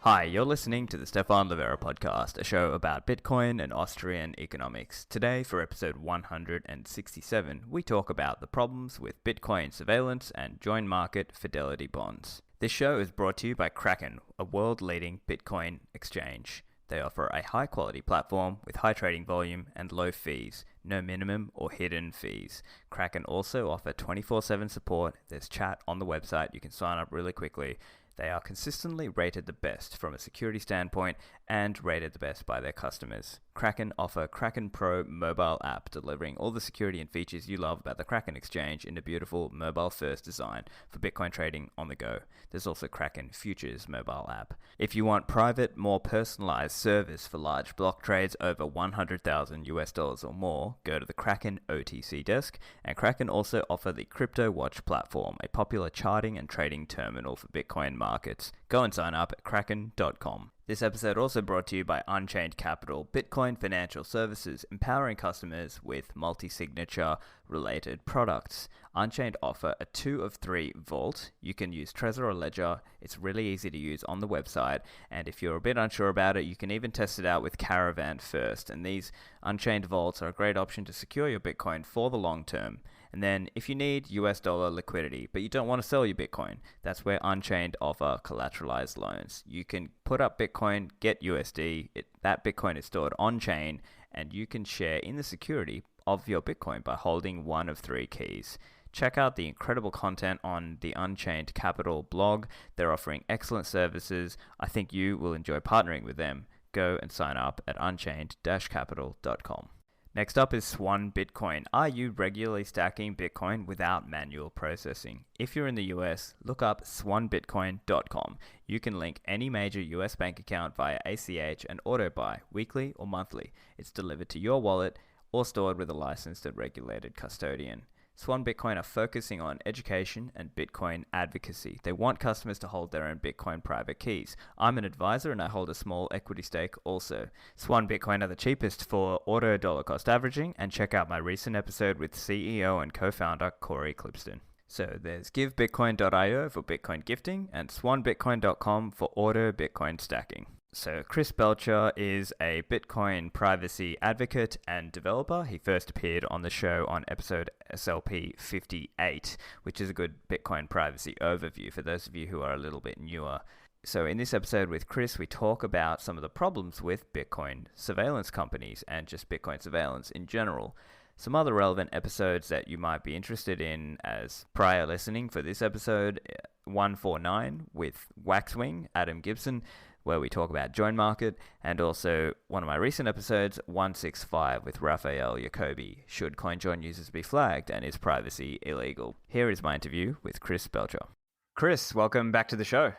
Hi, you're listening to the Stefan Livera podcast, a show about Bitcoin and Austrian economics. Today, for episode 167, we talk about the problems with Bitcoin surveillance and JoinMarket Fidelity Bonds. This show is brought to you by Kraken, a world-leading Bitcoin exchange. They offer a high-quality platform with high trading volume and low fees, no minimum or hidden fees. Kraken also offer 24/7 support. There's chat on the website. You can sign up really quickly. They are consistently rated the best from a security standpoint and rated the best by their customers. Kraken offer Kraken Pro mobile app, delivering all the security and features you love about the Kraken exchange in a beautiful mobile-first design for Bitcoin trading on the go. There's also Kraken Futures mobile app. If you want private, more personalized service for large block trades over $100,000 or more, go to the Kraken OTC desk. And Kraken also offer the Crypto Watch platform, a popular charting and trading terminal for Bitcoin markets. Go and sign up at kraken.com. This episode also brought to you by Unchained Capital, Bitcoin financial services, empowering customers with multi-signature related products. Unchained offer a 2 of 3 vault. You can use Trezor or Ledger. It's really easy to use on the website. And if you're a bit unsure about it, you can even test it out with Caravan first. And these Unchained vaults are a great option to secure your Bitcoin for the long term. And then if you need US dollar liquidity, but you don't want to sell your Bitcoin, that's where Unchained offer collateralized loans. You can put up Bitcoin, get USD, that Bitcoin is stored on chain, and you can share in the security of your Bitcoin by holding one of 3 keys. Check out the incredible content on the Unchained Capital blog. They're offering excellent services. I think you will enjoy partnering with them. Go and sign up at unchained-capital.com. Next up is Swan Bitcoin. Are you regularly stacking Bitcoin without manual processing? If you're in the US, look up swanbitcoin.com. You can link any major US bank account via ACH and auto buy weekly or monthly. It's delivered to your wallet or stored with a licensed and regulated custodian. Swan Bitcoin are focusing on education and Bitcoin advocacy. They want customers to hold their own Bitcoin private keys. I'm an advisor and I hold a small equity stake also. Swan Bitcoin are the cheapest for auto dollar cost averaging, and check out my recent episode with CEO and co-founder Corey Clipston. So there's givebitcoin.io for Bitcoin gifting and swanbitcoin.com for auto Bitcoin stacking. So Chris Belcher is a Bitcoin privacy advocate and developer. He first appeared on the show on episode SLP167, which is a good Bitcoin privacy overview for those of you who are a little bit newer. So in this episode with Chris, we talk about some of the problems with Bitcoin surveillance companies and just Bitcoin surveillance in general. Some other relevant episodes that you might be interested in as prior listening for this episode, 149 with Waxwing, Adam Gibson, where we talk about JoinMarket, and also one of my recent episodes, 165 with Raphael Jacobi, should CoinJoin users be flagged and is privacy illegal? Here is my interview with Chris Belcher. Chris, welcome back to the show.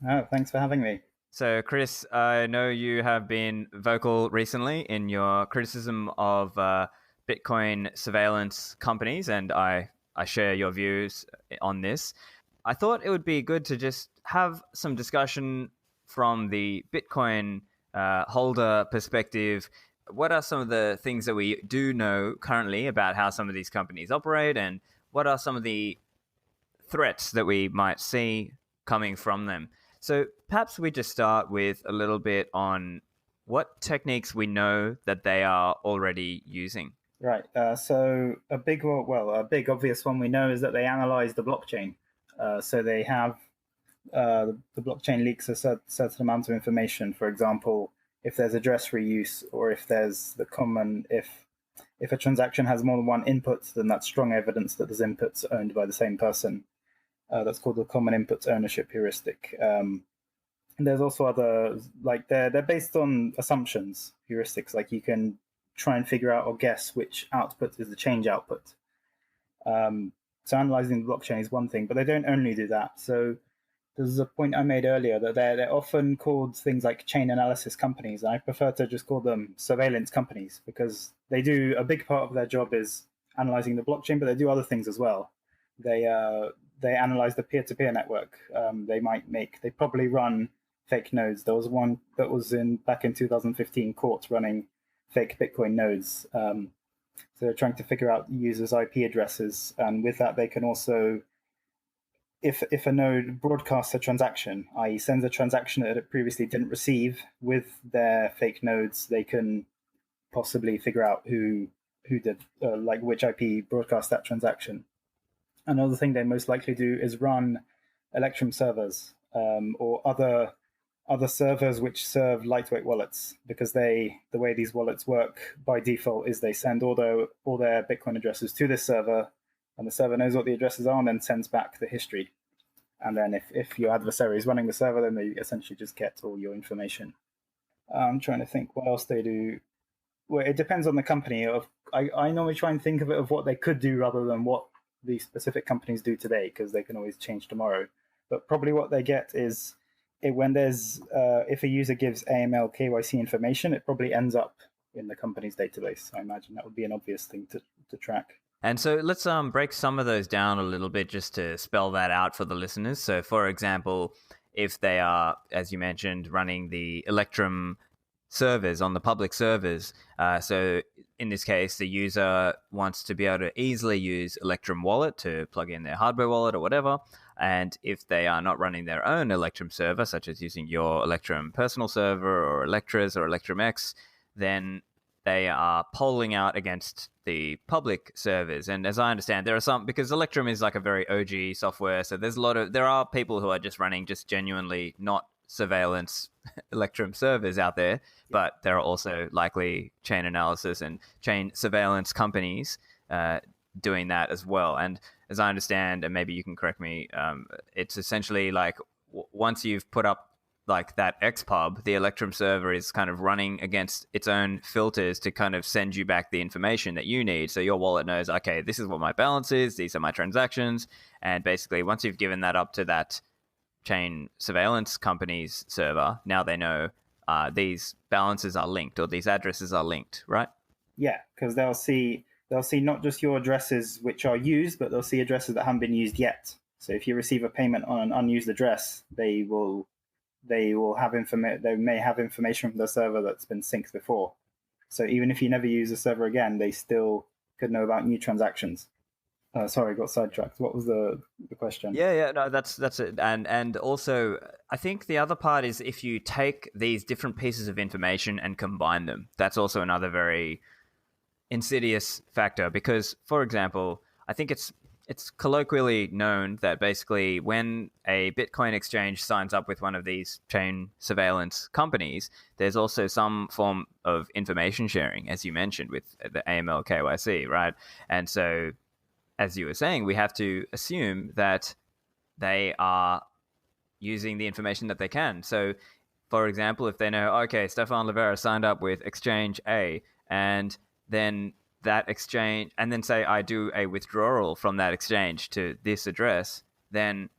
Oh, thanks for having me. So Chris, I know you have been vocal recently in your criticism of Bitcoin surveillance companies, and I share your views on this. I thought it would be good to just have some discussion from the Bitcoin holder perspective. What are some of the things that we do know currently about how some of these companies operate, and what are some of the threats that we might see coming from them? So perhaps we just start with a little bit on what techniques we know that they are already using. Right. So a big obvious one we know is that they analyze the blockchain. So they have the blockchain leaks a certain amount of information. For example, if there's address reuse, or if there's if a transaction has more than one input, then that's strong evidence that those inputs are owned by the same person. That's called the common inputs ownership heuristic. And there's also other, like they're based on assumptions, heuristics. Like you can try and figure out or guess which output is the change output. So analyzing the blockchain is one thing, but they don't only do that. So there's a point I made earlier that they're often called things like chain analysis companies. I prefer to just call them surveillance companies, because they do a big part of their job is analyzing the blockchain, but they do other things as well. They analyze the peer-to-peer network. They probably run fake nodes. There was one that was back in 2015 caught running fake Bitcoin nodes. So they're trying to figure out users' IP addresses, and with that they can also if a node broadcasts a transaction, i.e. sends a transaction that it previously didn't receive with their fake nodes, they can possibly figure out who did, like which IP broadcast that transaction. Another thing they most likely do is run Electrum servers or other servers which serve lightweight wallets, because the way these wallets work by default is they send all their Bitcoin addresses to this server, and the server knows what the addresses are and then sends back the history. And then if your adversary is running the server, then they essentially just get all your information. I'm trying to think what else they do. Well, it depends on the company. I normally try and think of it of what they could do rather than what the specific companies do today, because they can always change tomorrow. But probably what they get is when there's if a user gives AML KYC information, it probably ends up in the company's database. I imagine that would be an obvious thing to track. And so let's break some of those down a little bit just to spell that out for the listeners. So, for example, if they are, as you mentioned, running the Electrum servers on the public servers, so in this case, the user wants to be able to easily use Electrum Wallet to plug in their hardware wallet or whatever. And if they are not running their own Electrum server, such as using your Electrum personal server or Electra's or Electrum X, then they are polling out against the public servers. And as I understand, there are some, because Electrum is like a very OG software, so there are people who are just running just genuinely not surveillance Electrum servers out there, but there are also likely chain analysis and chain surveillance companies doing that as well. And as I understand, and maybe you can correct me, it's essentially like once you've put up like that XPub, the Electrum server is kind of running against its own filters to kind of send you back the information that you need. So your wallet knows, okay, this is what my balance is, these are my transactions. And basically, once you've given that up to that chain surveillance company's server, now they know these balances are linked or these addresses are linked, right? Yeah, because they'll see not just your addresses which are used, but they'll see addresses that haven't been used yet. So if you receive a payment on an unused address, they may have information from the server that's been synced before. So even if you never use the server again, they still could know about new transactions. Sorry, got sidetracked. What was the question? Yeah, no, that's it. And also, I think the other part is if you take these different pieces of information and combine them, that's also another very insidious factor. Because, for example, I think it's colloquially known that basically when a Bitcoin exchange signs up with one of these chain surveillance companies, there's also some form of information sharing, as you mentioned, with the AML KYC, right? And so, as you were saying, we have to assume that they are using the information that they can. So, for example, if they know, okay, Stefan Livera signed up with exchange A, and then that exchange, and then say I do a withdrawal from that exchange to this address, then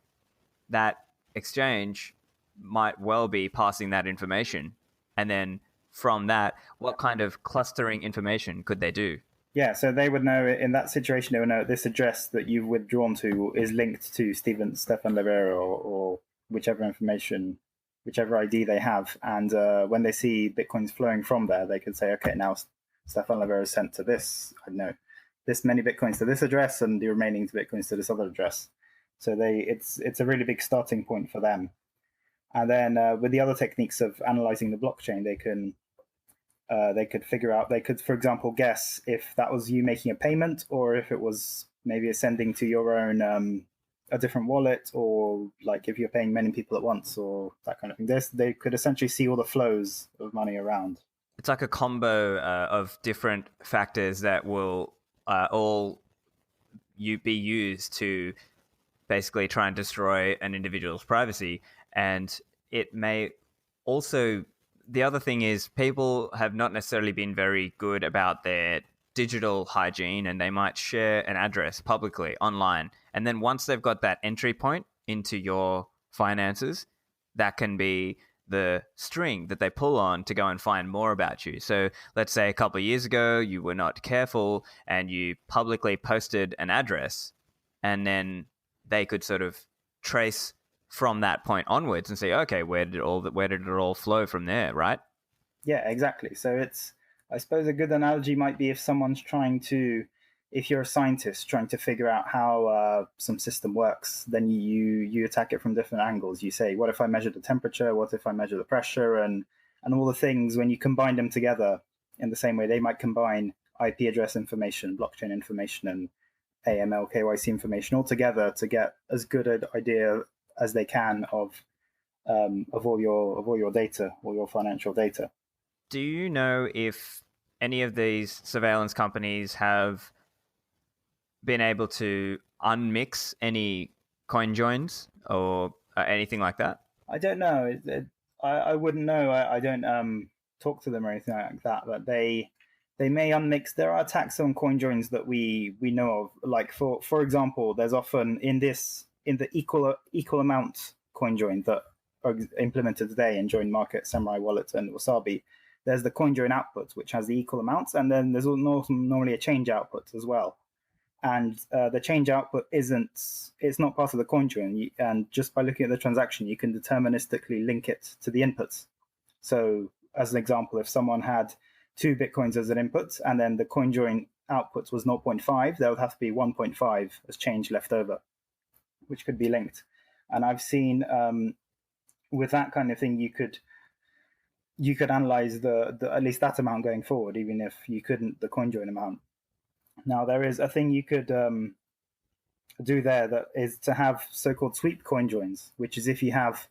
that exchange might well be passing that information. And then from that, what kind of clustering information could they do? Yeah, so they would know in that situation, they would know this address that you've withdrawn to is linked to Stefan Livera or whichever information, whichever ID they have. And when they see Bitcoins flowing from there, they could say, okay, now Stefan Livera is sent to this, I don't know, this many Bitcoins to this address and the remaining Bitcoins to this other address. So it's a really big starting point for them. And then with the other techniques of analyzing the blockchain, they could figure out, they could, for example, guess if that was you making a payment or if it was maybe sending to your own, a different wallet, or like if you're paying many people at once or that kind of thing. They could essentially see all the flows of money around. It's like a combo of different factors that will all be used to basically try and destroy an individual's privacy. And it may also, the other thing is people have not necessarily been very good about their digital hygiene, and they might share an address publicly online. And then once they've got that entry point into your finances, that can be the string that they pull on to go and find more about you. So let's say a couple of years ago, you were not careful and you publicly posted an address, and then they could sort of trace from that point onwards and say, okay, where did it all flow from there, right? Yeah, exactly. So I suppose a good analogy might be if someone's trying to, if you're a scientist trying to figure out how some system works, then you attack it from different angles. You say, what if I measure the temperature? What if I measure the pressure? And all the things, when you combine them together in the same way, they might combine IP address information, blockchain information, and AML, KYC information all together to get as good an idea as they can of all your data, all your financial data. Do you know if any of these surveillance companies have been able to unmix any coin joins or anything like that? I don't know. I wouldn't know. I don't talk to them or anything like that. But they may unmix. There are attacks on coin joins that we know of. Like for example, there's often in the equal amount coin join that are implemented today in JoinMarket, Samurai Wallet, and Wasabi. There's the coin join output, which has the equal amounts, and then there's normally a change output as well. And the change output it's not part of the coin join. And just by looking at the transaction, you can deterministically link it to the inputs. So as an example, if someone had 2 Bitcoins as an input, and then the coin join output was 0.5, there would have to be 1.5 as change left over, which could be linked. And I've seen with that kind of thing, you could analyze the at least that amount going forward, even if you couldn't the coin join amount. Now, there is a thing you could do there that is to have so-called sweep coin joins, which is if you have,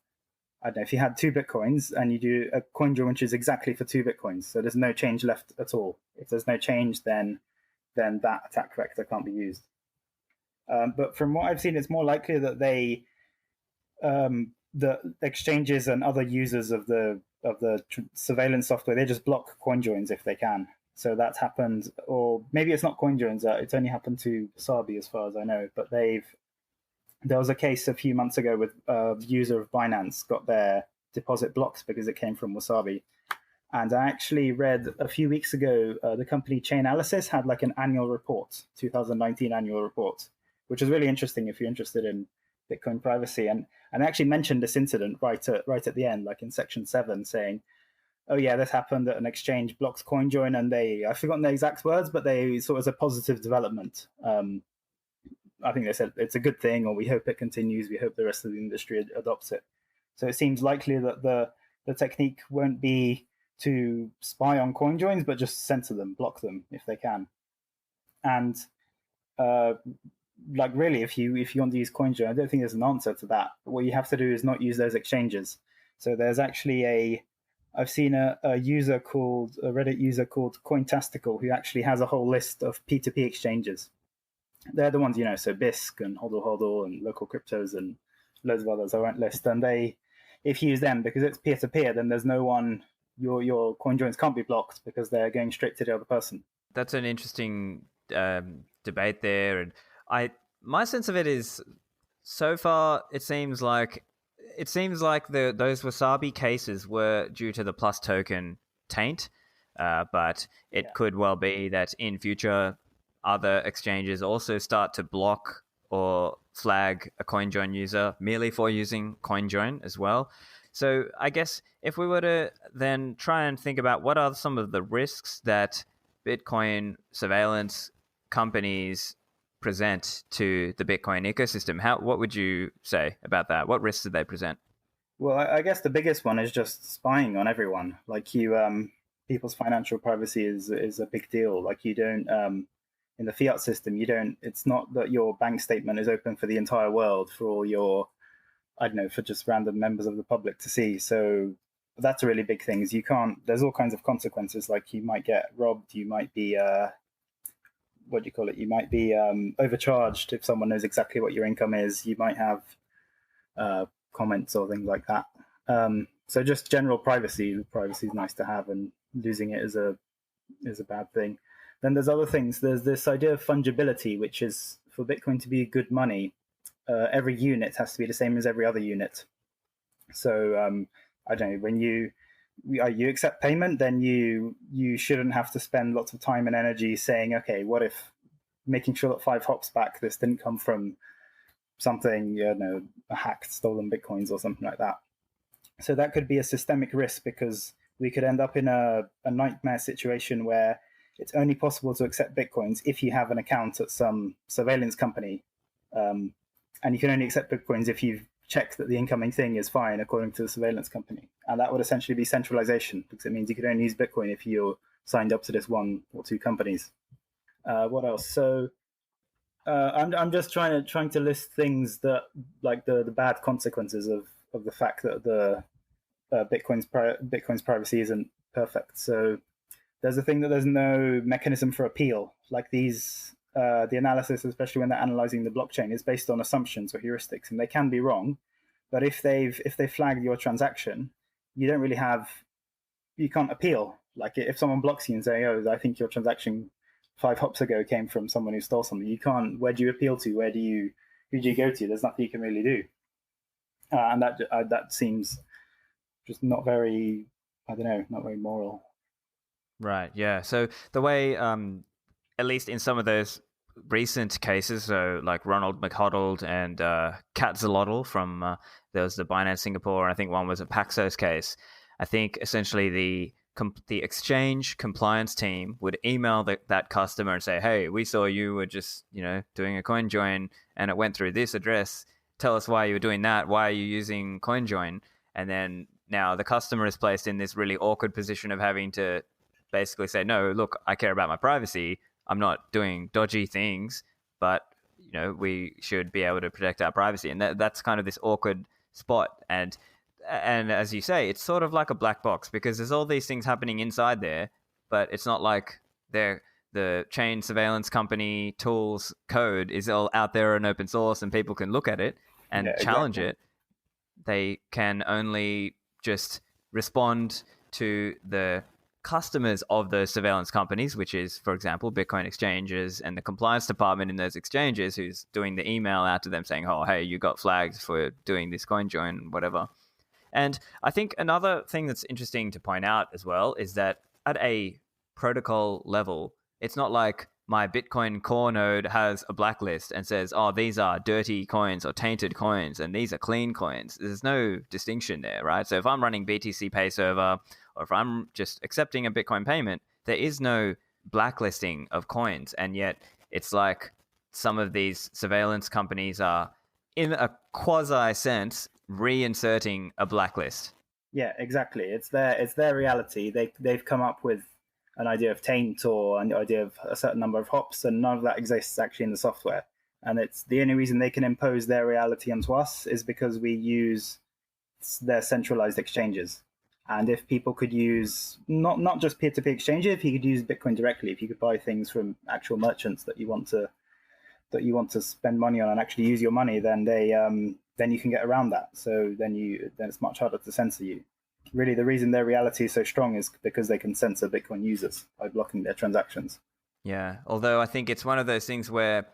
I don't know, if you had 2 Bitcoins and you do a coin join which is exactly for 2 Bitcoins, so there's no change left at all. If there's no change, then that attack vector can't be used. But from what I've seen, it's more likely that the exchanges and other users of the surveillance software, they just block coin joins if they can. So that's happened, or maybe it's not coin joins. It's only happened to Wasabi, as far as I know. But there was a case a few months ago with a user of Binance got their deposit blocked because it came from Wasabi. And I actually read a few weeks ago, the company Chainalysis had like an annual report, 2019 annual report, which was really interesting if you're interested in Bitcoin privacy. And I actually mentioned this incident right at the end, like in section 7, saying, oh yeah, this happened at an exchange blocks coin join, and I've forgotten the exact words, but they saw it as a positive development. I think they said it's a good thing, or we hope it continues. We hope the rest of the industry adopts it. So it seems likely that the technique won't be to spy on coin joins, but just censor them, block them if they can. And like really, if you want to use coin join, I don't think there's an answer to that. What you have to do is not use those exchanges. So there's actually I've seen a Reddit user called Cointastical, who actually has a whole list of P2P exchanges. They're the ones, so Bisq and HODL and local cryptos and loads of others I won't list. And if you use them, because it's peer-to-peer, then there's no one, your coin joins can't be blocked because they're going straight to the other person. That's an interesting debate there. And my sense of it is, so far, it seems like those Wasabi cases were due to the plus token taint, but it could well be that in future other exchanges also start to block or flag a CoinJoin user merely for using CoinJoin as well. So I guess if we were to then try and think about what are some of the risks that Bitcoin surveillance companies present to the Bitcoin ecosystem, what would you say about that? What risks do they present? Well, I guess the biggest one is just spying on everyone. Like people's financial privacy is a big deal. Like you don't in the fiat system, it's not that your bank statement is open for the entire world for all your, I don't know, for just random members of the public to see. So that's a really big thing. There's all kinds of consequences. Like you might get robbed, you might be you might be overcharged if someone knows exactly what your income is. You might have comments or things like that. So just general privacy is nice to have, and losing it is a bad thing. Then there's other things. There's this idea of fungibility, which is for Bitcoin to be good money, every unit has to be the same as every other unit. So I don't know, when you accept payment, then you shouldn't have to spend lots of time and energy saying, okay, what if making sure that 5 hops back, this didn't come from something, a hacked, stolen Bitcoins or something like that. So that could be a systemic risk, because we could end up in a nightmare situation where it's only possible to accept Bitcoins if you have an account at some surveillance company. And you can only accept Bitcoins if you've checked that the incoming thing is fine according to the surveillance company. And that would essentially be centralization, because it means you could only use Bitcoin if you're signed up to this one or two companies. What else? So I'm just trying to list things that, like the bad consequences of the fact that the Bitcoin's privacy isn't perfect. So there's a thing that there's no mechanism for appeal. Like these, the analysis, especially when they're analyzing the blockchain, is based on assumptions or heuristics, and they can be wrong. But if they flagged your transaction, you can't appeal. Like if someone blocks you and say, "Oh, I think your transaction 5 hops ago came from someone who stole something," you can't. Where do you appeal to? Who do you go to? There's nothing you can really do. And that seems just not very, I don't know, not very moral. Right, yeah. So the way, at least in some of those recent cases, so like Ronald McHoddle and Kat Zalotl from, there was the Binance Singapore, and I think one was a Paxos case. I think essentially the exchange compliance team would email that customer and say, "Hey, we saw you were just, doing a coin join and it went through this address. Tell us why you were doing that. Why are you using coin join?" And then now the customer is placed in this really awkward position of having to basically say, "No, look, I care about my privacy. I'm not doing dodgy things, but we should be able to protect our privacy." And that's kind of this awkward spot. And as you say, it's sort of like a black box, because there's all these things happening inside there, but it's not like the chain surveillance company tools code is all out there in open source and people can look at it and challenge it. They can only just respond to the customers of those surveillance companies, which is, for example, Bitcoin exchanges and the compliance department in those exchanges, who's doing the email out to them saying, "Oh, hey, you got flagged for doing this coin join," whatever. And I think another thing that's interesting to point out as well is that at a protocol level, it's not like my Bitcoin core node has a blacklist and says, "Oh, these are dirty coins or tainted coins and these are clean coins." There's no distinction there, right? So if I'm running BTC Pay Server, or if I'm just accepting a Bitcoin payment, there is no blacklisting of coins. And yet it's like some of these surveillance companies are, in a quasi sense, reinserting a blacklist. Yeah, exactly. It's their reality. They've come up with an idea of taint or an idea of a certain number of hops, and none of that exists actually in the software. And it's the only reason they can impose their reality onto us is because we use their centralized exchanges. And if people could use not just peer-to-peer exchanges, if you could use Bitcoin directly, if you could buy things from actual merchants that you want to spend money on and actually use your money, then then you can get around that. So then it's much harder to censor you. Really, the reason their reality is so strong is because they can censor Bitcoin users by blocking their transactions. Yeah, although I think it's one of those things where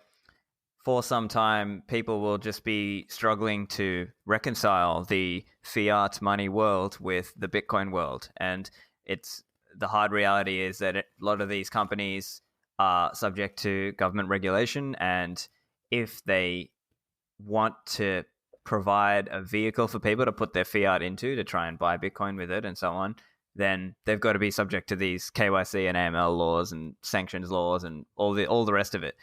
for some time people will just be struggling to reconcile the fiat money world with the Bitcoin world. And it's the hard reality is that a lot of these companies are subject to government regulation, and if they want to provide a vehicle for people to put their fiat into to try and buy Bitcoin with it and so on, then they've got to be subject to these KYC and AML laws and sanctions laws and all the rest of it.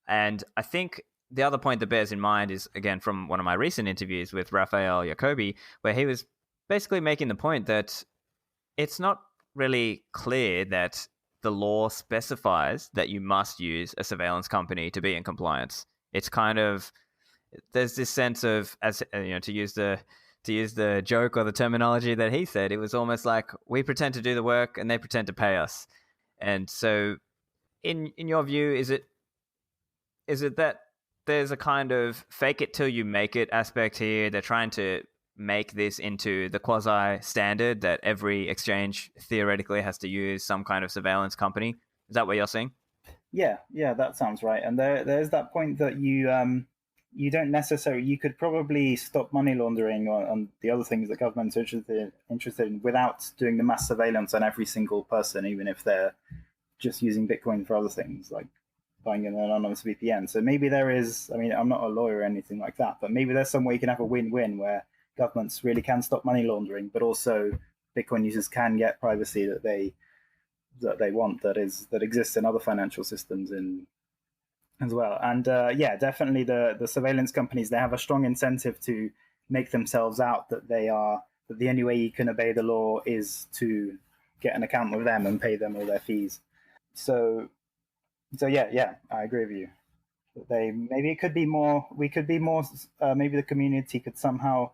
And I think the other point that bears in mind is, again, from one of my recent interviews with Raphael Jacobi, where he was basically making the point that it's not really clear that the law specifies that you must use a surveillance company to be in compliance. It's kind of, there's this sense of, as to use the joke or the terminology that he said, it was almost like we pretend to do the work and they pretend to pay us. And so in your view, is it that there's a kind of fake it till you make it aspect here? They're trying to make this into the quasi standard that every exchange theoretically has to use some kind of surveillance company. Is that what you're saying? Yeah, that sounds right. And there's that point that you don't necessarily, you could probably stop money laundering on the other things that governments are interested in without doing the mass surveillance on every single person, even if they're just using Bitcoin for other things, like buying an anonymous VPN. So maybe there is, I mean, I'm not a lawyer or anything like that, but maybe there's some way you can have a win-win where governments really can stop money laundering, but also Bitcoin users can get privacy that they they want that exists in other financial systems in as well. And definitely the surveillance companies, they have a strong incentive to make themselves out that that the only way you can obey the law is to get an account with them and pay them all their fees. So yeah, I agree with you. Maybe it could be more. We could be more. Maybe the community could somehow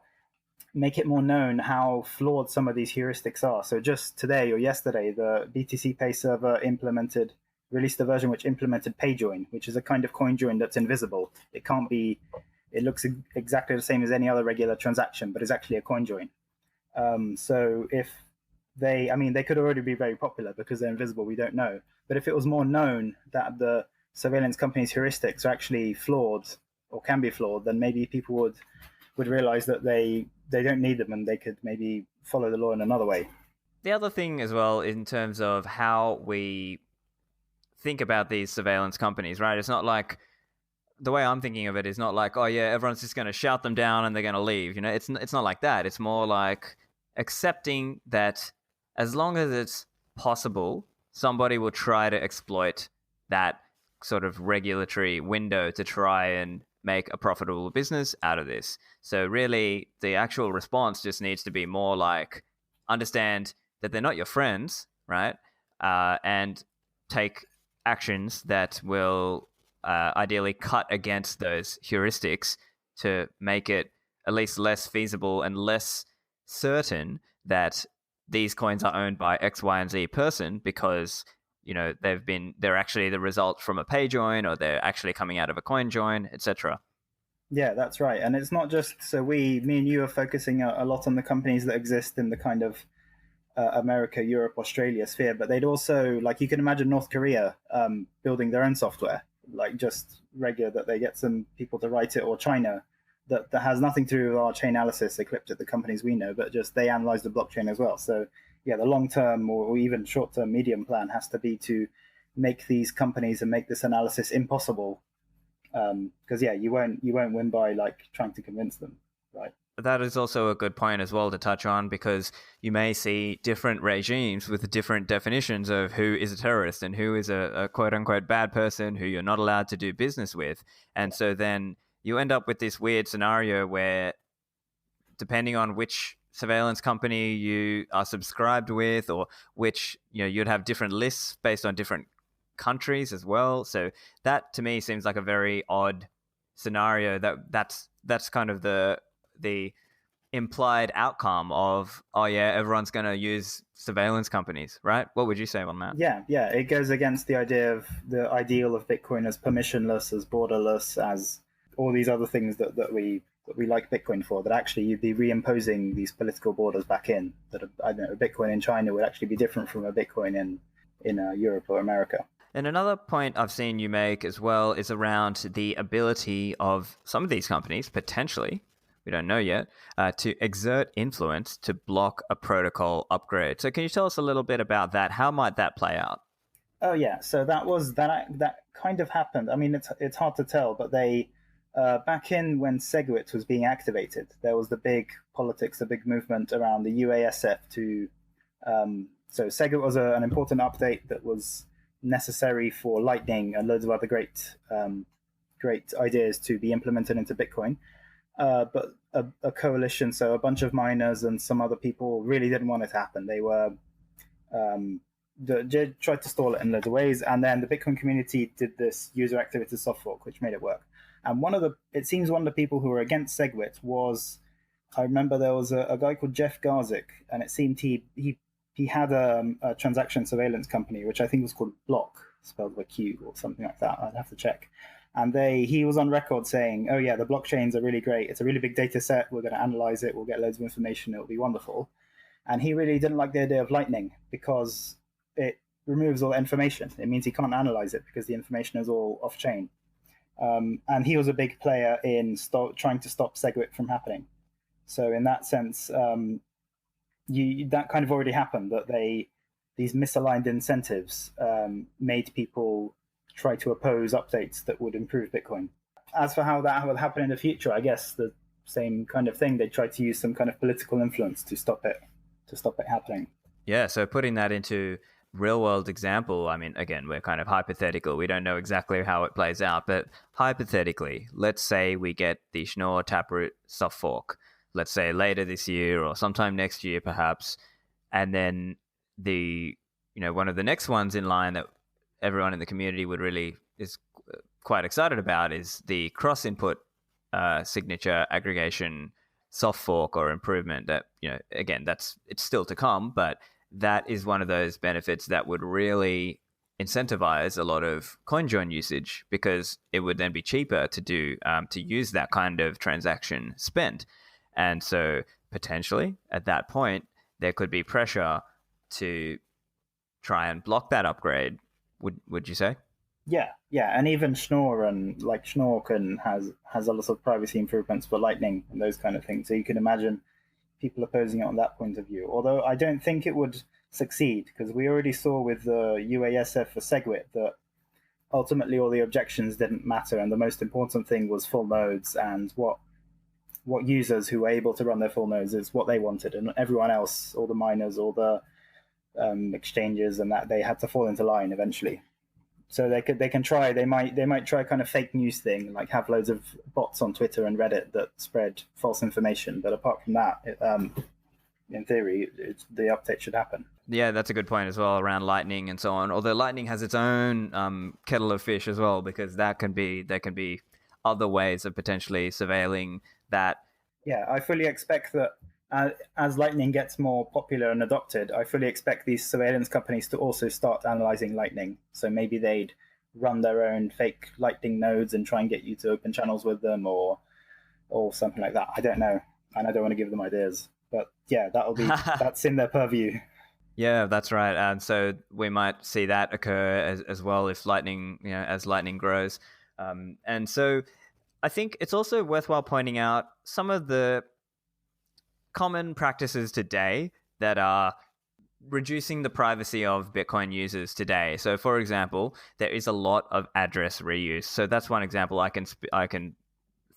make it more known how flawed some of these heuristics are. So just today or yesterday, the BTC Pay server released a version which implemented PayJoin, which is a kind of coin join that's invisible. It looks exactly the same as any other regular transaction, but it's actually a coin join. So if they could already be very popular because they're invisible, we don't know. But if it was more known that the surveillance companies' heuristics are actually flawed or can be flawed, then maybe people would realize that they don't need them and they could maybe follow the law in another way. The other thing as well, in terms of how we think about these surveillance companies, right? It's not like, the way I'm thinking of it is not like, oh yeah, everyone's just going to shout them down and they're going to leave. It's not like that. It's more like accepting that as long as it's possible, somebody will try to exploit that sort of regulatory window to try and make a profitable business out of this. So really, the actual response just needs to be more like, understand that they're not your friends, right? And take actions that will ideally cut against those heuristics to make it at least less feasible and less certain that these coins are owned by X, Y, and Z person, because they're actually the result from a PayJoin, or they're actually coming out of a coin join, etc. Yeah, that's right. And it's not just, so me and you are focusing a lot on the companies that exist in the kind of America, Europe, Australia sphere, but they'd also, like, you can imagine North Korea building their own software, like just regular, that they get some people to write it, or China that has nothing to do with our chain analysis, encrypted the companies we know, but just they analyze the blockchain as well. So yeah, the long-term or even short-term medium plan has to be to make these companies and make this analysis impossible. Because you won't win by like trying to convince them, right? That is also a good point as well to touch on, because you may see different regimes with different definitions of who is a terrorist and who is a quote-unquote bad person who you're not allowed to do business with. And so then you end up with this weird scenario where, depending on which surveillance company you are subscribed with, or which, you'd have different lists based on different countries as well. So that to me seems like a very odd scenario. That's kind of the implied outcome of, oh yeah, everyone's going to use surveillance companies, right? What would you say on that? Yeah, it goes against the ideal of Bitcoin as permissionless, as borderless, as all these other things that we like Bitcoin for, that actually you'd be reimposing these political borders back in. That a Bitcoin in China would actually be different from a Bitcoin in Europe or America. And another point I've seen you make as well is around the ability of some of these companies, potentially, we don't know yet, to exert influence to block a protocol upgrade. So can you tell us a little bit about that? How might that play out? Oh yeah, so that kind of happened. I mean, it's hard to tell, but they back in when SegWit was being activated, there was the big movement around the UASF to. So SegWit was an important update that was necessary for Lightning and loads of other great ideas to be implemented into Bitcoin. But a coalition, so a bunch of miners and some other people, really didn't want it to happen. They were tried to stall it in loads of ways, and then the Bitcoin community did this user activated soft fork, which made it work. And it seems one of the people who were against SegWit was, I remember there was a guy called Jeff Garzik, and it seemed he had a transaction surveillance company, which I think was called Block, spelled with a Q or something like that. I'd have to check. And he was on record saying, oh yeah, the blockchains are really great. It's a really big data set. We're going to analyze it. We'll get loads of information. It'll be wonderful. And he really didn't like the idea of Lightning because it removes all the information. It means he can't analyze it because the information is all off chain. And he was a big player in trying to stop SegWit from happening. So in that sense, that kind of already happened, that these misaligned incentives made people try to oppose updates that would improve Bitcoin. As for how that will happen in the future, I guess the same kind of thing. They try to use some kind of political influence to stop it happening. Yeah, so putting that into real world example, I mean, again, we're kind of hypothetical. We don't know exactly how it plays out, but hypothetically, let's say we get the Schnorr Taproot soft fork, let's say later this year or sometime next year, perhaps. And then one of the next ones in line that everyone in the community is quite excited about is the cross input signature aggregation soft fork or improvement that, again, it's still to come, but that is one of those benefits that would really incentivize a lot of CoinJoin usage, because it would then be cheaper to do to use that kind of transaction spend. And so potentially at that point, there could be pressure to try and block that upgrade. Would you say? Yeah, and even Schnorr has a lot of privacy improvements for Lightning and those kind of things. So you can imagine people opposing it on that point of view. Although I don't think it would succeed, because we already saw with the UASF for SegWit that ultimately all the objections didn't matter, and the most important thing was full nodes, and what users who were able to run their full nodes is what they wanted, and everyone else, all the miners, all the exchanges, and that they had to fall into line eventually. So they might try kind of fake news thing, like have loads of bots on Twitter and Reddit that spread false information. But apart from that, in theory, the update should happen. Yeah, that's a good point as well around Lightning and so on. Although Lightning has its own kettle of fish as well, because there can be other ways of potentially surveilling that. Yeah, I fully expect that as Lightning gets more popular and adopted, I fully expect these surveillance companies to also start analyzing Lightning. So maybe they'd run their own fake Lightning nodes and try and get you to open channels with them, or something like that. I don't know, and I don't want to give them ideas. But yeah, that's in their purview. Yeah, that's right. And so we might see that occur as well if Lightning, as Lightning grows. And so I think it's also worthwhile pointing out some of the common practices today that are reducing the privacy of Bitcoin users today. So, for example, there is a lot of address reuse. So that's one example I can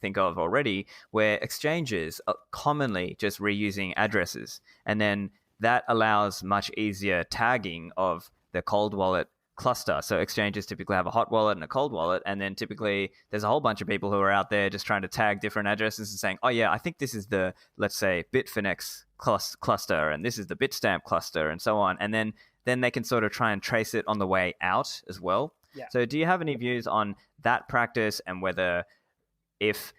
think of already, where exchanges are commonly just reusing addresses, and then that allows much easier tagging of the cold wallet cluster. So exchanges typically have a hot wallet and a cold wallet, and then typically there's a whole bunch of people who are out there just trying to tag different addresses and saying, oh yeah, I think this is the, let's say, Bitfinex cluster, and this is the Bitstamp cluster, and so on. And then they can sort of try and trace it on the way out as well. Yeah. So do you have any views on that practice, and whether if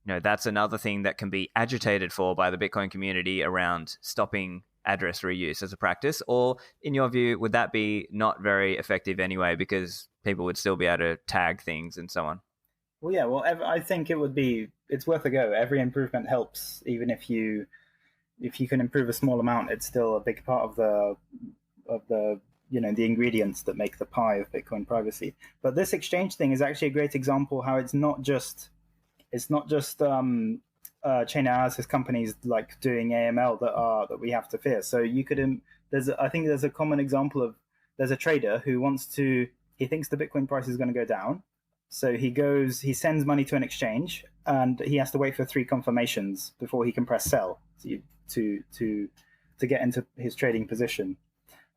that's another thing that can be agitated for by the Bitcoin community around stopping address reuse as a practice, or in your view, would that be not very effective anyway, because people would still be able to tag things and so on? Well, yeah, I think it's worth a go. Every improvement helps, even if you can improve a small amount, it's still a big part of the the ingredients that make the pie of Bitcoin privacy. But this exchange thing is actually a great example how it's not just chain analysis companies like doing AML that we have to fear. So you could I think there's a common example of, there's a trader who he thinks the Bitcoin price is going to go down, so he sends money to an exchange, and he has to wait for 3 confirmations before he can press sell to get into his trading position.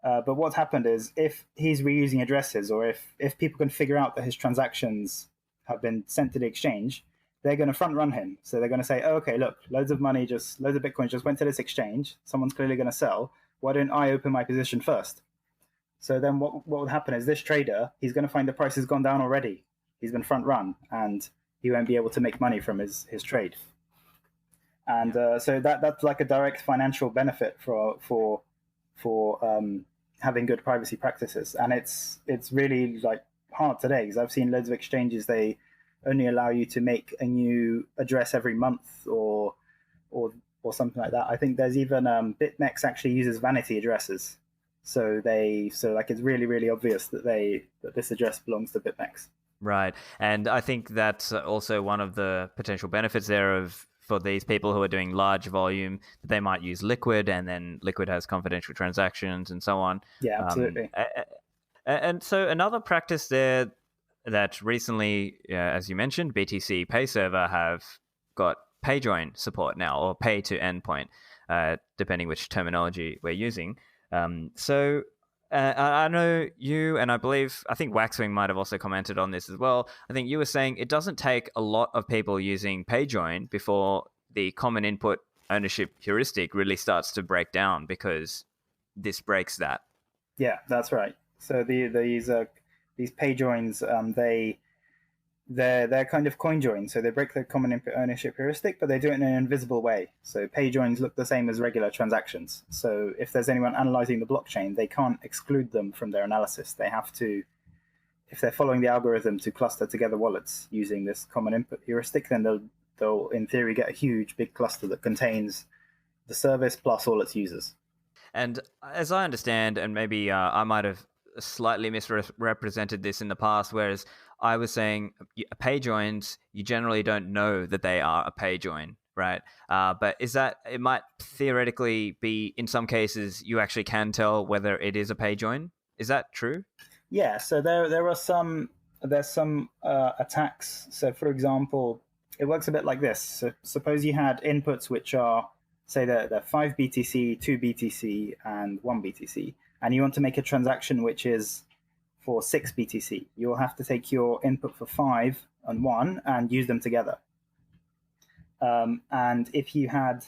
But what's happened is, if he's reusing addresses, or if people can figure out that his transactions have been sent to the exchange, they're going to front run him. So they're going to say, oh, okay, look, loads of Bitcoin just went to this exchange. Someone's clearly going to sell. Why don't I open my position first? So then what would happen is, this trader, he's going to find the price has gone down already. He's been front run, and he won't be able to make money from his trade. And so that's like a direct financial benefit for having good privacy practices. And it's really like hard today, because I've seen loads of exchanges, they only allow you to make a new address every month, or something like that. I think there's even BitMEX actually uses vanity addresses, so it's really, really obvious that this address belongs to BitMEX. Right, and I think that's also one of the potential benefits there for these people who are doing large volume, that they might use Liquid, and then Liquid has confidential transactions and so on. Yeah, absolutely. And so another practice there that recently, as you mentioned, BTC Pay Server have got PayJoin support now, or pay to endpoint, depending which terminology we're using. So I know you, and I think Waxwing might have also commented on this as well. I think you were saying it doesn't take a lot of people using PayJoin before the common input ownership heuristic really starts to break down, because this breaks that. Yeah, that's right. So these pay joins, they're kind of coin joins. So they break the common input ownership heuristic, but they do it in an invisible way. So pay joins look the same as regular transactions. So if there's anyone analyzing the blockchain, they can't exclude them from their analysis. They have to, if they're following the algorithm to cluster together wallets using this common input heuristic, then they'll in theory get a huge big cluster that contains the service plus all its users. And as I understand, and maybe I might have slightly misrepresented this in the past, whereas I was saying pay joins, you generally don't know that they are a pay join, right? But is that, it might theoretically be, in some cases, you actually can tell whether it is a pay join. Is that true? Yeah, so there's some attacks. So for example, it works a bit like this. So suppose you had inputs which are, say they're 5 BTC, 2 BTC, and 1 BTC, and you want to make a transaction which is for 6 BTC. You'll have to take your input for 5 and 1 and use them together. And if you had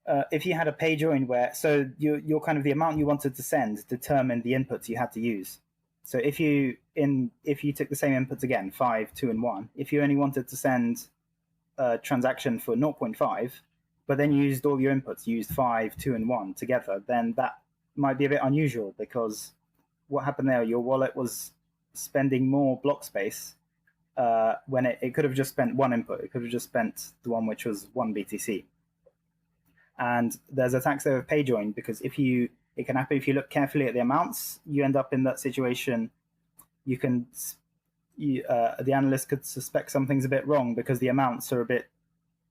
a pay join where, so your kind of the amount you wanted to send determined the inputs you had to use. So if you took the same inputs again, 5, 2, and 1, if you only wanted to send a transaction for 0.5, but then you used all your inputs, you used 5, 2, and 1 together, then that might be a bit unusual, because what happened there, your wallet was spending more block space when it could have just spent one input. It could have just spent the one which was 1 BTC. And there's attacks there with PayJoin, because it can happen if you look carefully at the amounts, you end up in that situation. The analyst could suspect something's a bit wrong because the amounts are a bit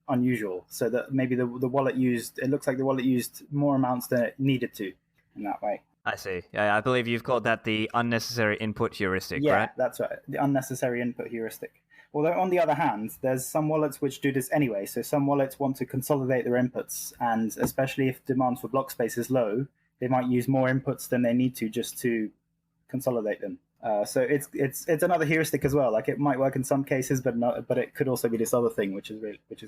unusual. So that maybe the wallet it looks like the wallet used more amounts than it needed to in that way. I see. Yeah, I believe you've called that the unnecessary input heuristic, yeah, right? That's right. The unnecessary input heuristic. Although on the other hand, there's some wallets which do this anyway. So some wallets want to consolidate their inputs, and especially if demand for block space is low, they might use more inputs than they need to just to consolidate them. So it's another heuristic as well. Like, it might work in some cases, but it could also be this other thing, which is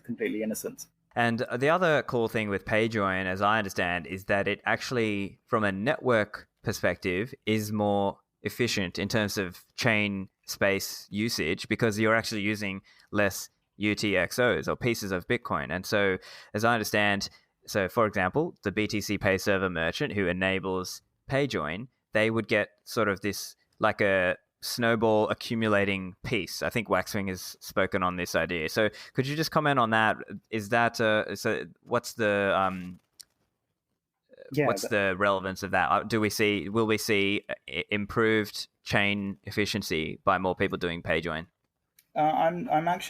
completely innocent. And the other cool thing with PayJoin, as I understand, is that it actually, from a network perspective, is more efficient in terms of chain space usage, because you're actually using less UTXOs or pieces of Bitcoin. And so, as I understand, so for example, the BTC Pay server merchant who enables PayJoin, they would get sort of this, like a snowball accumulating piece. I think Waxwing has spoken on this idea. So could you just comment on that? Is that so? What's the the relevance of that? Will we see improved chain efficiency by more people doing PayJoin? I'm not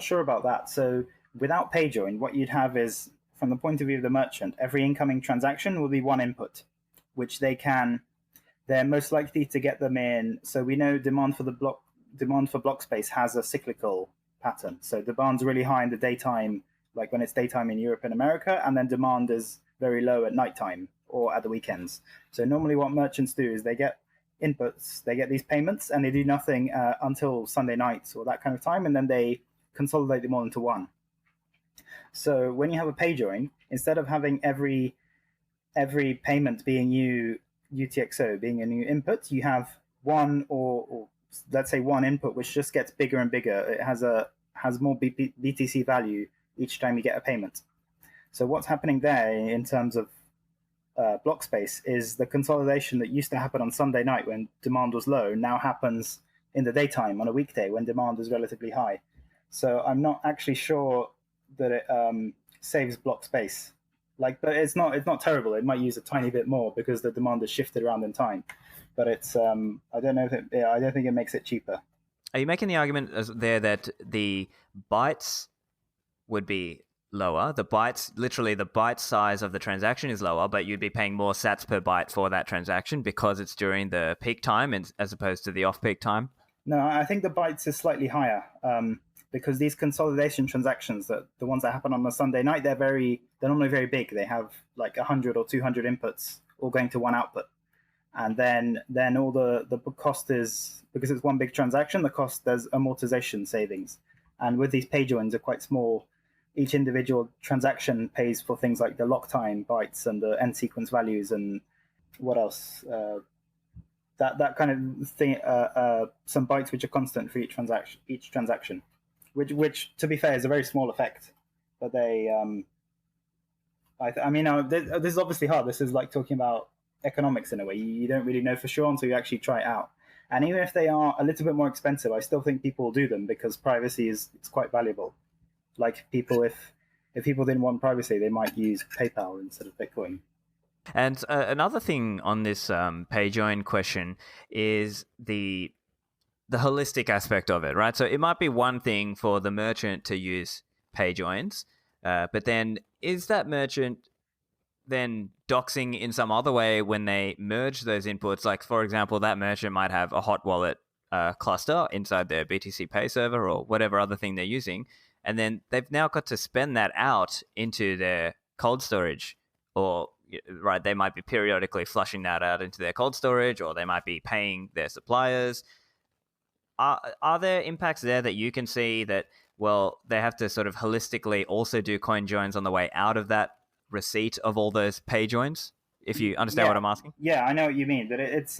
sure about that. So without PayJoin, what you'd have is, from the point of view of the merchant, every incoming transaction will be one input, which they're most likely to get them in. So we know demand for block space has a cyclical pattern. So demand's really high in the daytime, like when it's daytime in Europe and America, and then demand is very low at nighttime or at the weekends. So normally what merchants do is they get inputs, they get these payments, and they do nothing until Sunday night or that kind of time, and then they consolidate them all into one. So when you have a PayJoin, instead of having every payment being UTXO being a new input, you have one or let's say one input which just gets bigger and bigger. It has more BTC value each time you get a payment. So what's happening there in terms of block space is the consolidation that used to happen on Sunday night when demand was low now happens in the daytime on a weekday when demand is relatively high. So I'm not actually sure that it saves block space. But it's not terrible. It might use a tiny bit more because the demand is shifted around in time. But it's I don't think it makes it cheaper. Are you making the argument there that the bytes would be lower? Literally the byte size of the transaction is lower, but you'd be paying more sats per byte for that transaction because it's during the peak time as opposed to the off-peak time? No, I think the bytes is slightly higher. Because these consolidation transactions, the ones that happen on a Sunday night, they're normally very big. They have like 100 or 200 inputs all going to one output. And then all the cost is, because it's one big transaction, the cost, there's amortization savings. And with these PayJoins are quite small, each individual transaction pays for things like the lock time, bytes, and the end sequence values, and what else? That kind of thing. Some bytes which are constant for each transaction, which to be fair is a very small effect, but they. I mean, this is obviously hard. This is like talking about economics in a way. You don't really know for sure until you actually try it out. And even if they are a little bit more expensive, I still think people will do them because privacy is quite valuable. Like people, if people didn't want privacy, they might use PayPal instead of Bitcoin. And another thing on this PayJoin question is the holistic aspect of it, right? So it might be one thing for the merchant to use PayJoins, but then is that merchant then doxing in some other way when they merge those inputs? Like, for example, that merchant might have a hot wallet cluster inside their BTC Pay server or whatever other thing they're using, and then they've now got to spend that out into their cold storage, or right, they might be periodically flushing that out into their cold storage, or they might be paying their suppliers. Are there impacts there that you can see that, well, they have to sort of holistically also do coin joins on the way out of that receipt of all those PayJoins, if you understand what I'm asking? Yeah, I know what you mean, but it's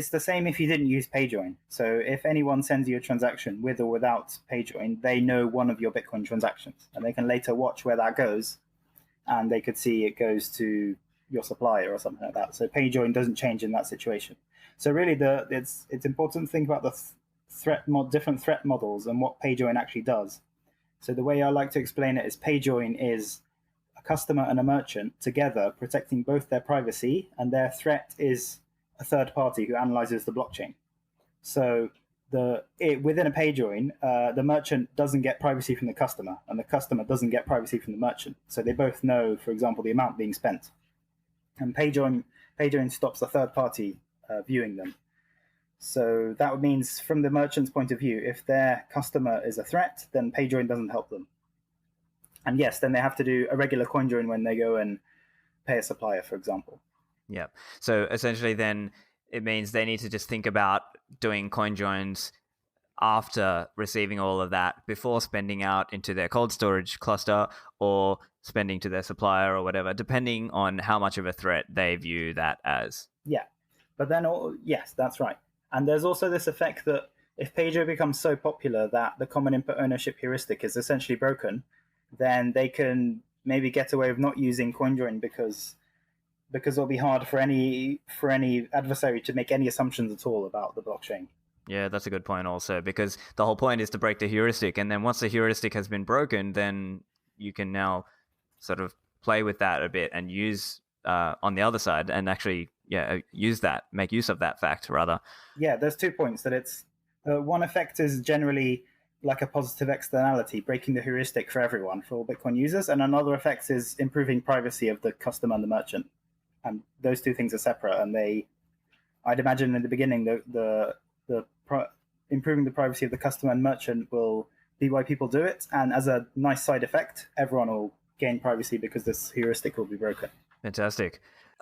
the same if you didn't use PayJoin. So if anyone sends you a transaction with or without PayJoin, they know one of your Bitcoin transactions, and they can later watch where that goes, and they could see it goes to your supplier or something like that. So PayJoin doesn't change in that situation. So really, it's important to think about the different threat models and what PayJoin actually does. So the way I like to explain it is PayJoin is a customer and a merchant together protecting both their privacy, and their threat is a third party who analyzes the blockchain. So within a PayJoin, the merchant doesn't get privacy from the customer, and the customer doesn't get privacy from the merchant. So they both know, for example, the amount being spent. And PayJoin stops the third party viewing them. So that means, from the merchant's point of view, if their customer is a threat, then PayJoin doesn't help them. And yes, then they have to do a regular coin join when they go and pay a supplier, for example. Yeah. So essentially then it means they need to just think about doing coin joins after receiving all of that, before spending out into their cold storage cluster or spending to their supplier or whatever, depending on how much of a threat they view that as. Yeah. But then, yes, that's right. And there's also this effect that if PayJoin becomes so popular that the common input ownership heuristic is essentially broken, then they can maybe get away with not using CoinJoin because it'll be hard for any adversary to make any assumptions at all about the blockchain. Yeah, that's a good point also, because the whole point is to break the heuristic, and then once the heuristic has been broken, then you can now sort of play with that a bit and use on the other side and actually make use of that fact rather. Yeah, there's 2 points. That it's one effect is generally like a positive externality, breaking the heuristic for everyone, for all Bitcoin users, and another effect is improving privacy of the customer and the merchant. And those two things are separate, and I'd imagine in the beginning improving the privacy of the customer and merchant will be why people do it, and as a nice side effect, everyone will gain privacy because this heuristic will be broken. Fantastic.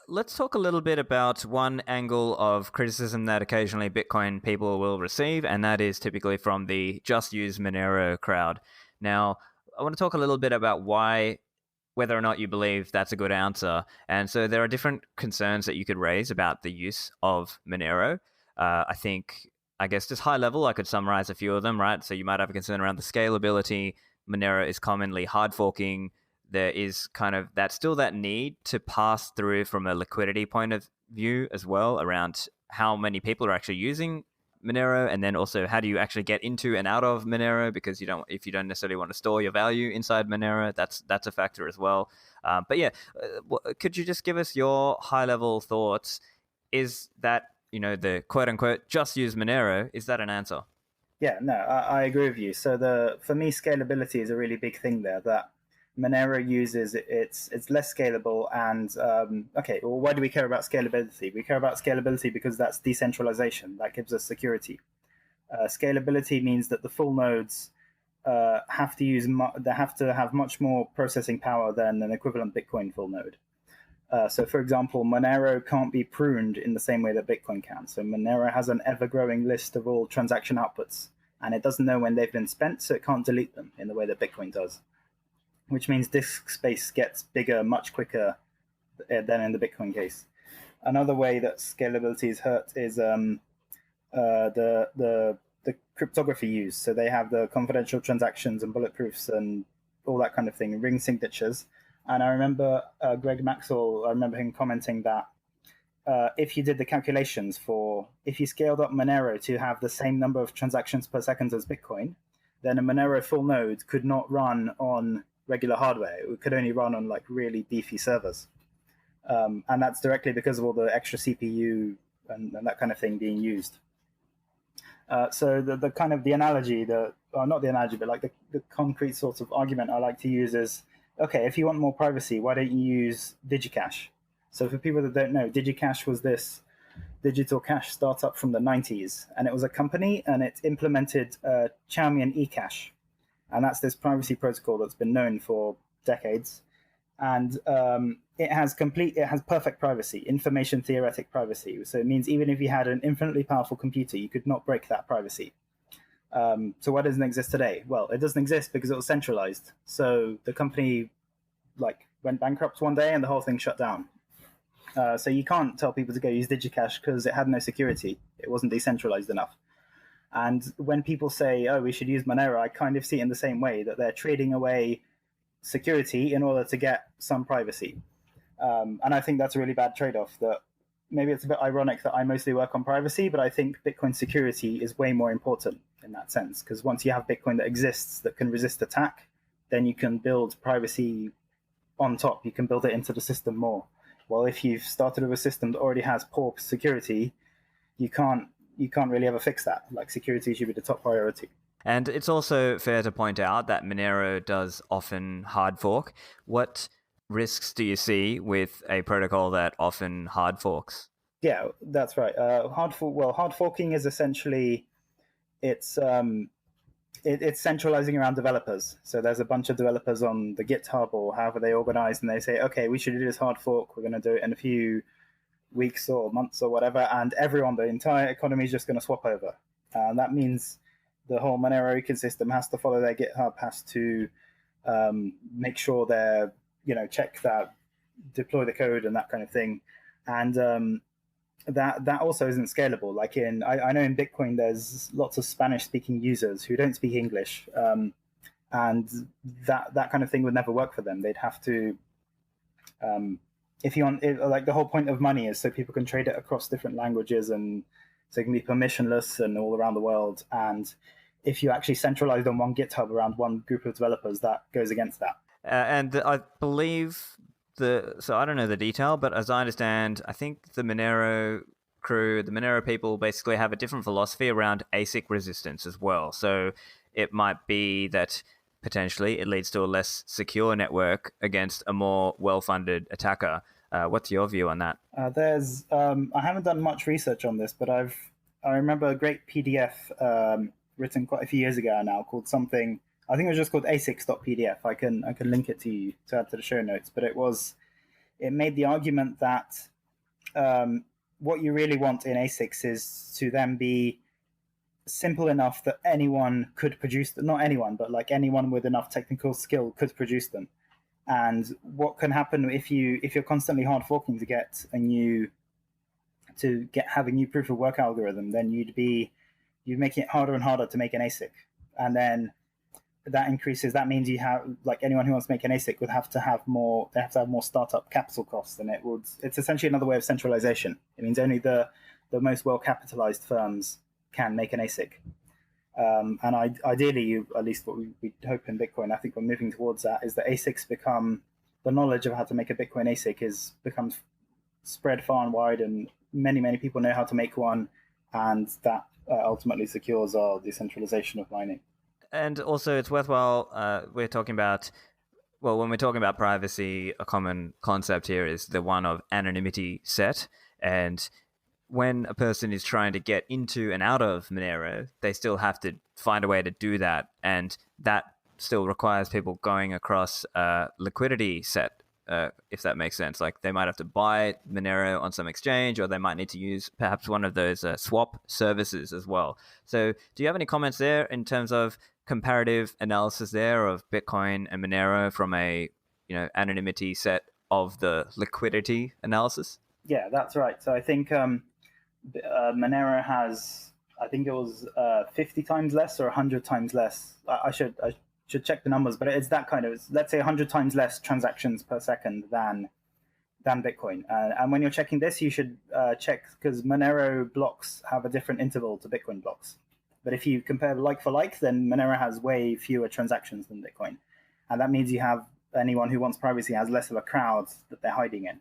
Let's talk a little bit about one angle of criticism that occasionally Bitcoin people will receive, and that is typically from the Just Use Monero crowd. Now, I want to talk a little bit about whether or not you believe that's a good answer. And so there are different concerns that you could raise about the use of Monero. I guess just high level, I could summarize a few of them, right? So you might have a concern around the scalability. Monero is commonly hard forking. There is kind of that need to pass through from a liquidity point of view as well, around how many people are actually using Monero, and then also how do you actually get into and out of Monero, because if you don't necessarily want to store your value inside Monero, that's a factor as well. But yeah, could you just give us your high level thoughts? Is that, the quote unquote just use Monero, is that an answer? Yeah, no, I agree with you. So for me, scalability is a really big thing there that Monero uses. It's less scalable, and why do we care about scalability? We care about scalability because that's decentralization. That gives us security. Scalability means that the full nodes have to have much more processing power than an equivalent Bitcoin full node. So, for example, Monero can't be pruned in the same way that Bitcoin can. So Monero has an ever-growing list of all transaction outputs, and it doesn't know when they've been spent, so it can't delete them in the way that Bitcoin does, which means disk space gets bigger much quicker than in the Bitcoin case. Another way that scalability is hurt is the cryptography used. So they have the confidential transactions and bulletproofs and all that kind of thing, ring signatures. And I remember Greg Maxwell, I remember him commenting that if you did the calculations if you scaled up Monero to have the same number of transactions per second as Bitcoin, then a Monero full node could not run on regular hardware. It could only run on like really beefy servers. And that's directly because of all the extra CPU and that kind of thing being used. So the kind of the analogy, not the analogy, but like the concrete sort of argument I like to use is, okay, if you want more privacy, why don't you use DigiCash? So for people that don't know, DigiCash was this digital cash startup from the 90s, and it was a company, and it implemented Chaumian eCash, and that's this privacy protocol that's been known for decades, and it has perfect privacy, information theoretic privacy. So it means even if you had an infinitely powerful computer, you could not break that privacy. So why doesn't it exist today? Well, it doesn't exist because it was centralized. So the company went bankrupt one day and the whole thing shut down. So you can't tell people to go use DigiCash because it had no security. It wasn't decentralized enough. And when people say, oh, we should use Monero, I kind of see it in the same way, that they're trading away security in order to get some privacy. And I think that's a really bad trade-off. That maybe it's a bit ironic that I mostly work on privacy, but I think Bitcoin security is way more important in that sense, because once you have Bitcoin that exists that can resist attack, then you can build privacy on top. You can build it into the system more. Well, if you've started with a system that already has poor security, you can't really ever fix that. Like, security should be the top priority. And it's also fair to point out that Monero does often hard fork. What risks do you see with a protocol that often hard forks? Yeah, that's right. Hard forking is essentially it's centralizing around developers. So there's a bunch of developers on the GitHub or however they organize, and they say, okay, we should do this hard fork. We're going to do it in a few weeks or months or whatever, and the entire economy is just going to swap over. And that means the whole Monero ecosystem has to follow their GitHub, has to make sure they're, check that, deploy the code and that kind of thing. And that also isn't scalable. Like I know in Bitcoin, there's lots of Spanish-speaking users who don't speak English, and that kind of thing would never work for them. They'd have to, like the whole point of money is so people can trade it across different languages, and so it can be permissionless and all around the world. And if you actually centralize on one GitHub around one group of developers, that goes against that. And I believe so I don't know the detail, but as I understand, I think the Monero crew, the Monero people basically have a different philosophy around ASIC resistance as well. So it might be that potentially it leads to a less secure network against a more well-funded attacker. What's your view on that? I haven't done much research on this, but I remember a great PDF written quite a few years ago now called something, I think it was just called asics.pdf. I can link it to you to add to the show notes. But it made the argument that what you really want in ASICs is to then be simple enough that anyone could produce them. Not anyone, but like anyone with enough technical skill could produce them. And what can happen if you're constantly hard forking to have a new proof of work algorithm, then you're making it harder and harder to make an ASIC. And then that means you have, like, anyone who wants to make an ASIC would have to have more startup capital costs, and it's essentially another way of centralization. It means only the most well capitalized firms can make an ASIC. And ideally, at least what we hope in Bitcoin, I think we're moving towards that, is that ASICs become, the knowledge of how to make a Bitcoin ASIC becomes spread far and wide, and many, many people know how to make one, and that ultimately secures our decentralization of mining. And also, it's worthwhile, when we're talking about privacy, a common concept here is the one of anonymity set. And when a person is trying to get into and out of Monero, they still have to find a way to do that. And that still requires people going across a liquidity set if that makes sense. Like they might have to buy Monero on some exchange, or they might need to use perhaps one of those swap services as well. So do you have any comments there in terms of comparative analysis there of Bitcoin and Monero from a anonymity set of the liquidity analysis? Yeah, that's right. So I think Monero has, I think it was 50 times less or 100 times less. I should check the numbers, but it's that kind of, let's say 100 times less transactions per second than Bitcoin. And when you're checking this, you should check, because Monero blocks have a different interval to Bitcoin blocks. But if you compare like for like, then Monero has way fewer transactions than Bitcoin. And that means you have anyone who wants privacy has less of a crowd that they're hiding in.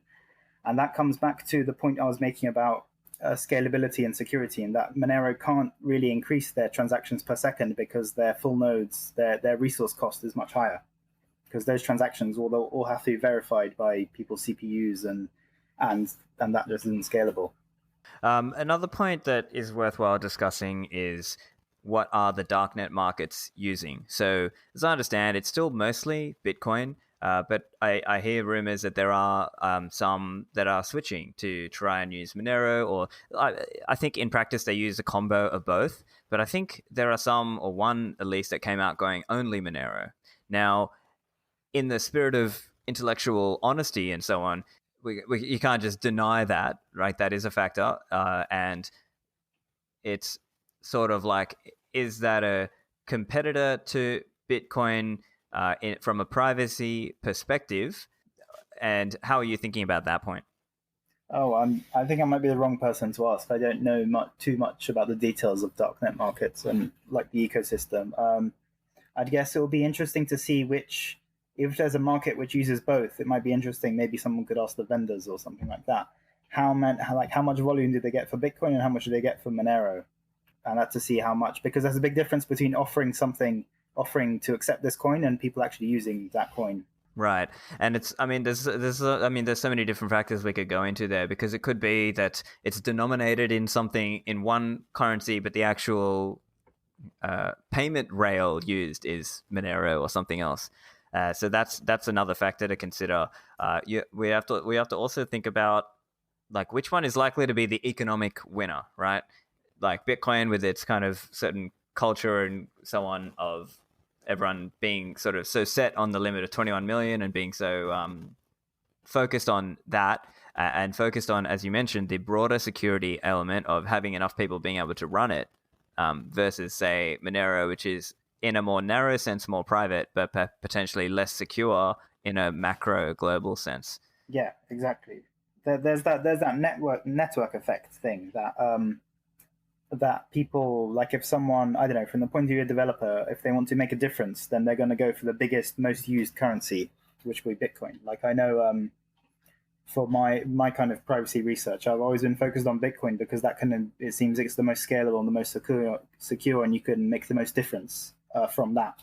And that comes back to the point I was making about scalability and security, and that Monero can't really increase their transactions per second because their full nodes, their resource cost is much higher, because those transactions will all have to be verified by people's CPUs, and that just isn't scalable. Another point that is worthwhile discussing is, what are the darknet markets using? So as I understand, it's still mostly Bitcoin, but I hear rumors that there are some that are switching to try and use Monero, or I think in practice they use a combo of both. But I think there are some, or one at least, that came out going only Monero. Now, in the spirit of intellectual honesty and so on, you can't just deny that, right? That is a factor, and it's sort of like, is that a competitor to Bitcoin from a privacy perspective? And how are you thinking about that point? Oh, I think I might be the wrong person to ask. I don't know too much about the details of darknet markets and like the ecosystem. I'd guess it will be interesting to see if there's a market which uses both, it might be interesting. Maybe someone could ask the vendors or something like that. How much volume did they get for Bitcoin and how much did they get for Monero? And that's to see how much, because there's a big difference between offering to accept this coin and people actually using that coin. Right. And there's so many different factors we could go into there, because it could be that it's denominated in something in one currency, but the actual payment rail used is Monero or something else. So that's another factor to consider. We have to also think about, like, which one is likely to be the economic winner, right? Like Bitcoin with its kind of certain culture and so on, of everyone being sort of so set on the limit of 21 million and being so focused on that, and focused on, as you mentioned, the broader security element of having enough people being able to run it, versus, say, Monero, which is in a more narrow sense more private, but potentially less secure in a macro global sense. Yeah, exactly. There's that network effect thing that people, like, if someone, I don't know, from the point of view of a developer, if they want to make a difference, then they're going to go for the biggest, most used currency, which will be Bitcoin. Like, I know for my kind of privacy research, I've always been focused on Bitcoin because it seems it's the most scalable and the most secure, and you can make the most difference from that.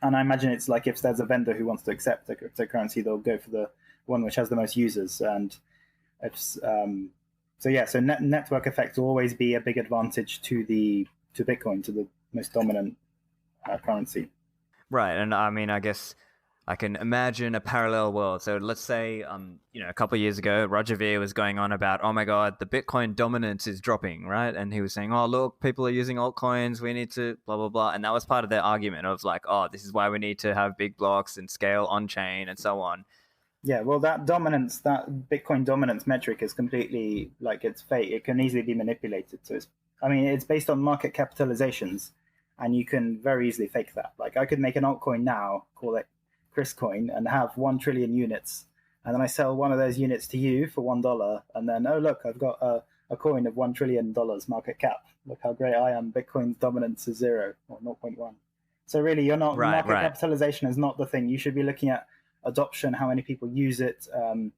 And I imagine it's like, if there's a vendor who wants to accept a cryptocurrency, they'll go for the one which has the most users. And it's so network effect will always be a big advantage to Bitcoin, to the most dominant currency. Right. And I guess I can imagine a parallel world. So let's say, a couple of years ago, Roger Ver was going on about, oh my God, the Bitcoin dominance is dropping, right? And he was saying, oh, look, people are using altcoins, we need to blah, blah, blah. And that was part of their argument of like, oh, this is why we need to have big blocks and scale on chain and so on. Yeah, well, that Bitcoin dominance metric is completely, like, it's fake. It can easily be manipulated. So it's based on market capitalizations, and you can very easily fake that. Like, I could make an altcoin now, call it Chris Coin, and have 1 trillion units, and then I sell one of those units to you for $1, and then, oh look, I've got a coin of $1 trillion market cap. Look how great I am. Bitcoin's dominance is 0 or 0.1. So really, you're not market capitalization is not the thing. You should be looking at adoption, how many people use it, and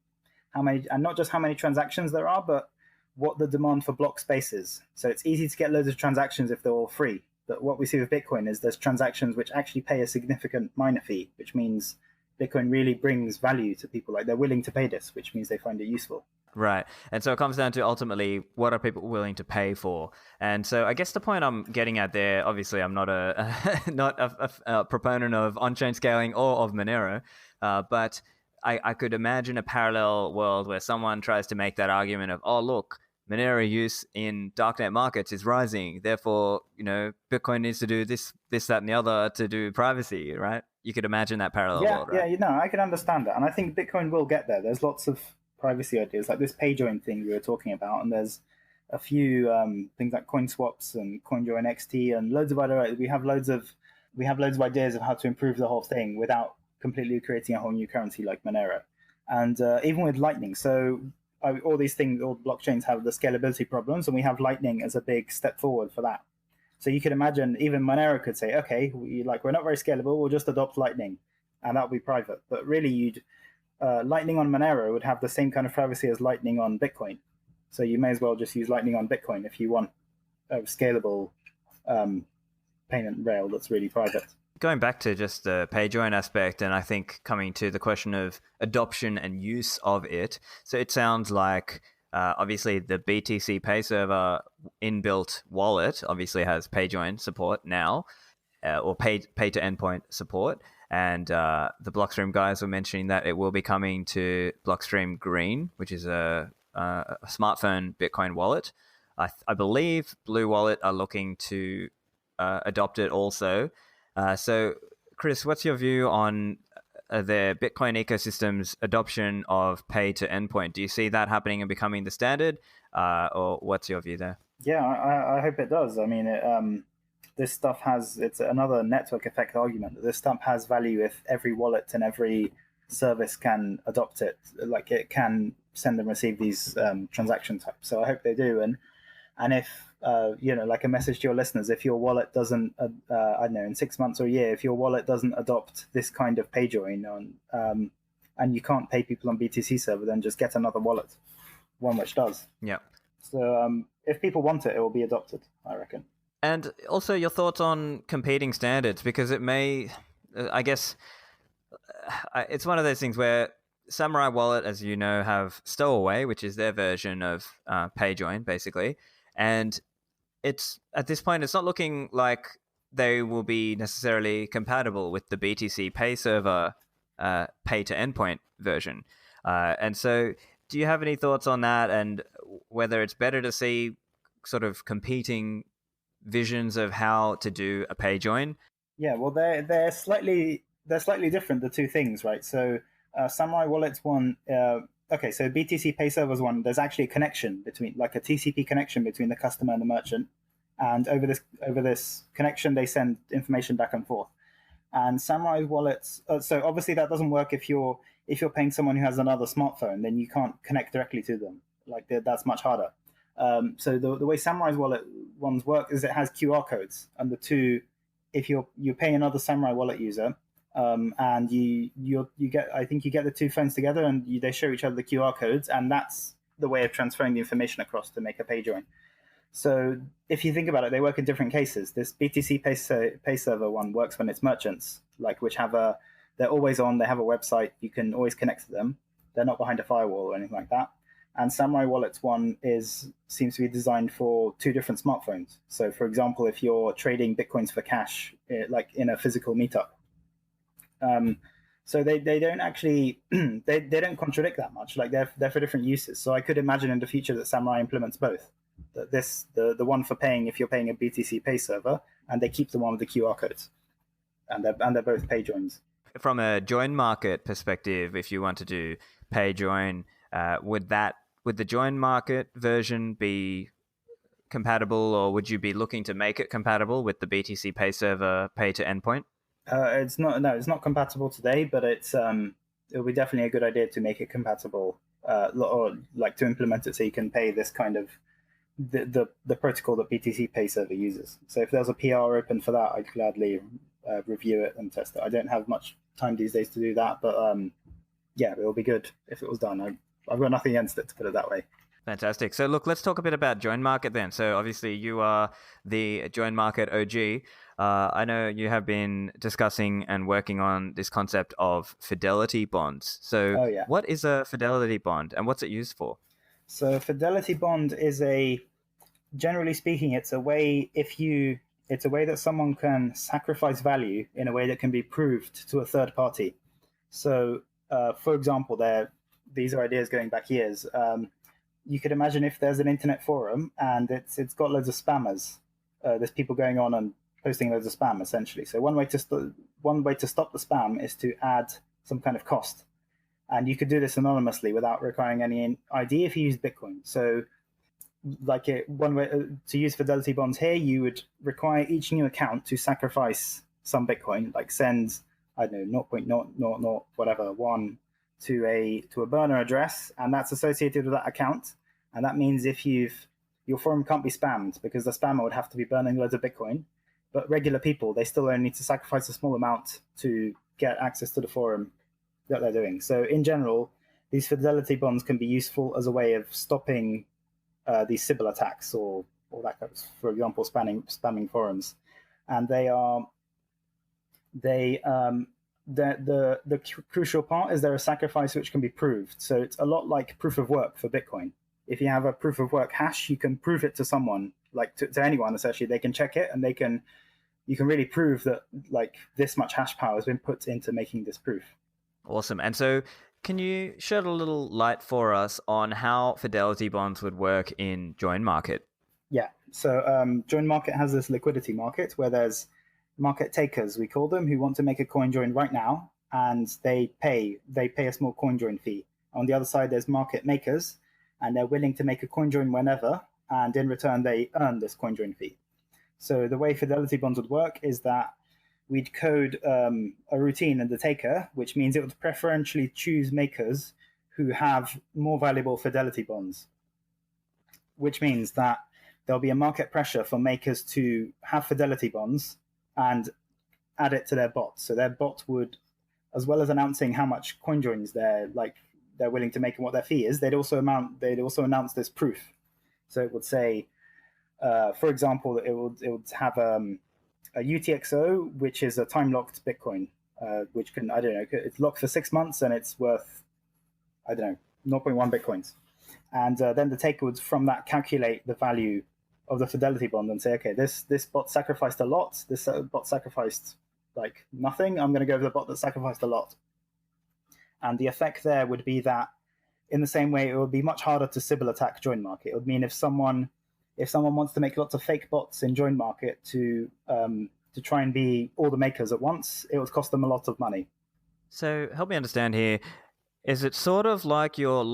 not just how many transactions there are, but what the demand for block space is. So it's easy to get loads of transactions if they're all free. But what we see with Bitcoin is there's transactions which actually pay a significant miner fee, which means Bitcoin really brings value to people. Like, they're willing to pay this, which means they find it useful. Right. And so it comes down to, ultimately, what are people willing to pay for? And so I guess the point I'm getting at there, obviously I'm not a proponent of on-chain scaling or of Monero, but I could imagine a parallel world where someone tries to make that argument of, oh, look, Monero use in darknet markets is rising. Therefore, Bitcoin needs to do this, that, and the other to do privacy, right? You could imagine that parallel world, right? Yeah, I can understand that. And I think Bitcoin will get there. There's lots of privacy ideas, like this PayJoin thing we were talking about. And there's a few things like coin swaps and CoinJoin XT and loads of other. We have loads of ideas of how to improve the whole thing without completely creating a whole new currency like Monero. And even with Lightning, so all these things, all blockchains have the scalability problems, and we have Lightning as a big step forward for that. So you could imagine even Monero could say, okay, we're not very scalable, we'll just adopt Lightning, and that'll be private. But really, Lightning on Monero would have the same kind of privacy as Lightning on Bitcoin. So you may as well just use Lightning on Bitcoin if you want a scalable payment rail that's really private. Going back to just the PayJoin aspect, and I think coming to the question of adoption and use of it. So it sounds like obviously the BTC Pay server inbuilt wallet obviously has PayJoin support now, or pay to endpoint support. And the Blockstream guys were mentioning that it will be coming to Blockstream Green, which is a smartphone Bitcoin wallet. I believe Blue Wallet are looking to adopt it also. So, Chris, what's your view on the Bitcoin ecosystem's adoption of pay to endpoint? Do you see that happening and becoming the standard, or what's your view there? Yeah, I hope it does. I mean, this stuff it's another network effect argument that this stuff has value if every wallet and every service can adopt it. Like it can send and receive these transaction types. So I hope they do. And if like a message to your listeners, if your wallet doesn't, I don't know, in 6 months or a year, if your wallet doesn't adopt this kind of PayJoin and you can't pay people on BTC server, then just get another wallet, one which does. Yeah. So if people want it, it will be adopted, I reckon. And also your thoughts on competing standards, because it may, I guess, it's one of those things where Samurai Wallet, as you know, have Stowaway, which is their version of PayJoin, basically. And it's at this point, it's not looking like they will be necessarily compatible with the BTC Pay server pay to endpoint version. And so do you have any thoughts on that, and whether it's better to see sort of competing visions of how to do a PayJoin? Yeah, well, they're slightly different, the two things, right? So Samurai Wallet's one, okay, so BTC Pay Server's one, there's actually a connection between, like a TCP connection between the customer and the merchant. And over this connection, they send information back and forth. And Samurai Wallets, so obviously that doesn't work if you're paying someone who has another smartphone, then you can't connect directly to them. Like that's much harder. So the way Samurai's Wallet ones work is it has QR codes, and the two, if you pay another Samurai Wallet user, and you get, I think you get the two phones together and they show each other the QR codes, and that's the way of transferring the information across to make a PayJoin. So if you think about it, they work in different cases. This BTC Pay Server one works when it's merchants, like which they're always on, they have a website, you can always connect to them. They're not behind a firewall or anything like that. And Samurai Wallet's one seems to be designed for two different smartphones. So for example, if you're trading Bitcoins for cash, like in a physical meetup, so they don't actually they don't contradict that much. Like they're for different uses. So I could imagine in the future that Samurai implements both. That the one for paying if you're paying a BTC Pay server, and they keep the one with the QR codes, and they're both PayJoins. From a JoinMarket perspective, if you want to do PayJoin, would the JoinMarket version be compatible, or would you be looking to make it compatible with the BTC Pay server pay to endpoint? It's not compatible today, but it'll be definitely a good idea to make it compatible, or like to implement it so you can pay this kind of the protocol that BTC Pay server uses. So if there's a PR open for that, I'd gladly review it and test it. I don't have much time these days to do that, but yeah, it will be good if it was done. I've got nothing against it, to put it that way. Fantastic. So look, let's talk a bit about JoinMarket then. So obviously you are the JoinMarket OG. I know you have been discussing and working on this concept of Fidelity Bonds. So What is a Fidelity Bond and what's it used for? So Fidelity Bond is generally speaking, it's a way that someone can sacrifice value in a way that can be proved to a third party. So for example, these are ideas going back years. You could imagine if there's an internet forum and it's got loads of spammers. There's people going on and posting loads of spam, essentially. So one way to stop the spam is to add some kind of cost, and you could do this anonymously without requiring any ID if you use Bitcoin. So, one way to use Fidelity Bonds here, you would require each new account to sacrifice some Bitcoin, like send, I don't know, 0.00 whatever 1 to a burner address, and that's associated with that account. And that means if your forum can't be spammed, because the spammer would have to be burning loads of Bitcoin. But regular people, they still only need to sacrifice a small amount to get access to the forum that they're doing. So in general, these Fidelity Bonds can be useful as a way of stopping these Sybil attacks or that kind of, for example, spamming forums. And the crucial part is they're a sacrifice which can be proved. So it's a lot like proof of work for Bitcoin. If you have a proof of work hash, you can prove it to someone, like to anyone, essentially. They can check it and you can really prove that like this much hash power has been put into making this proof. Awesome. And so can you shed a little light for us on how Fidelity Bonds would work in JoinMarket? Yeah. So JoinMarket has this liquidity market where there's market takers, we call them, who want to make a coin join right now, and they pay a small coin join fee. On the other side, there's market makers, and they're willing to make a coin join whenever, and in return, they earn this coin join fee. So the way Fidelity Bonds would work is that we'd code a routine in the taker, which means it would preferentially choose makers who have more valuable Fidelity Bonds, which means that there'll be a market pressure for makers to have Fidelity Bonds and add it to their bot. So their bot would, as well as announcing how much coin joins they're willing to make and what their fee is, they'd also announce this proof. So it would say, for example, it would have a UTXO, which is a time-locked Bitcoin, which can, I don't know, it's locked for 6 months and it's worth, I don't know, 0.1 Bitcoins. And then the taker would, from that, calculate the value of the Fidelity Bond and say, okay, this bot sacrificed a lot, this bot sacrificed like nothing, I'm going to go with the bot that sacrificed a lot. And the effect there would be that, in the same way, it would be much harder to Sybil attack JoinMarket. It would mean if someone wants to make lots of fake bots in JoinMarket to try and be all the makers at once, it would cost them a lot of money. So help me understand here. Is it sort of like you're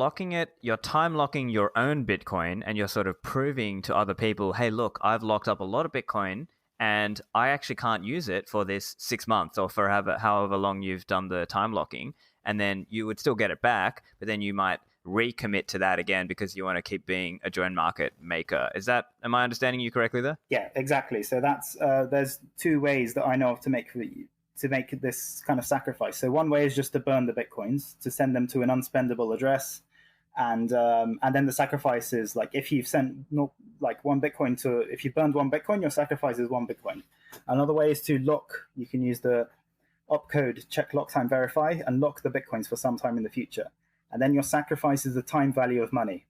time locking your own Bitcoin, and you're sort of proving to other people, hey, look, I've locked up a lot of Bitcoin and I actually can't use it for this 6 months or for however long you've done the time locking. And then you would still get it back, but then you might recommit to that again because you want to keep being a JoinMarket maker. Am I understanding you correctly there? Yeah, exactly. So that's there's two ways that I know of to make this kind of sacrifice. So one way is just to burn the Bitcoins, to send them to an unspendable address. And then the sacrifice is like if you've sent one Bitcoin if you burned one Bitcoin, your sacrifice is one Bitcoin. Another way is to lock. You can use the opcode check lock time verify and lock the Bitcoins for some time in the future. And then your sacrifice is the time value of money,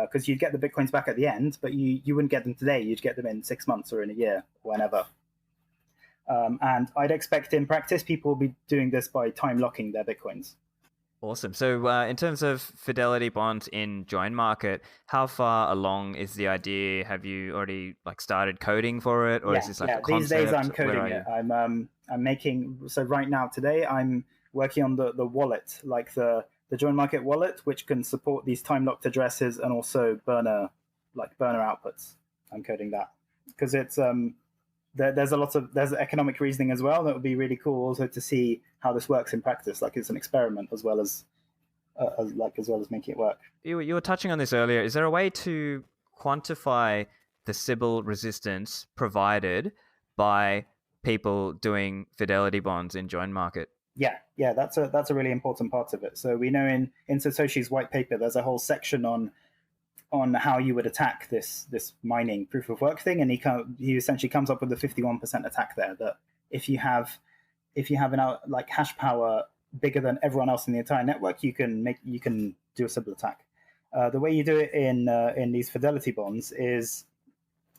because you'd get the Bitcoins back at the end, but you wouldn't get them today. You'd get them in 6 months or in a year, whenever. And I'd expect in practice people will be doing this by time locking their Bitcoins. Awesome. So in terms of Fidelity Bonds in JoinMarket, how far along is the idea? Have you already started coding for it, or is this a concept? These days I'm coding it. I'm making, so right now today I'm working on the wallet, like the JoinMarket wallet, which can support these time locked addresses and also burner outputs. I'm coding that because it's there's economic reasoning as well. That would be really cool also to see how this works in practice. Like it's an experiment as well as making it work. You were touching on this earlier. Is there a way to quantify the Sybil resistance provided by people doing Fidelity Bonds in JoinMarket? Yeah, that's a really important part of it. So we know in Satoshi's white paper, there's a whole section on how you would attack this mining proof of work thing, and he essentially comes up with a 51% attack there. That if you have an hash power bigger than everyone else in the entire network, you can do a Sybil attack. The way you do it in these Fidelity Bonds is,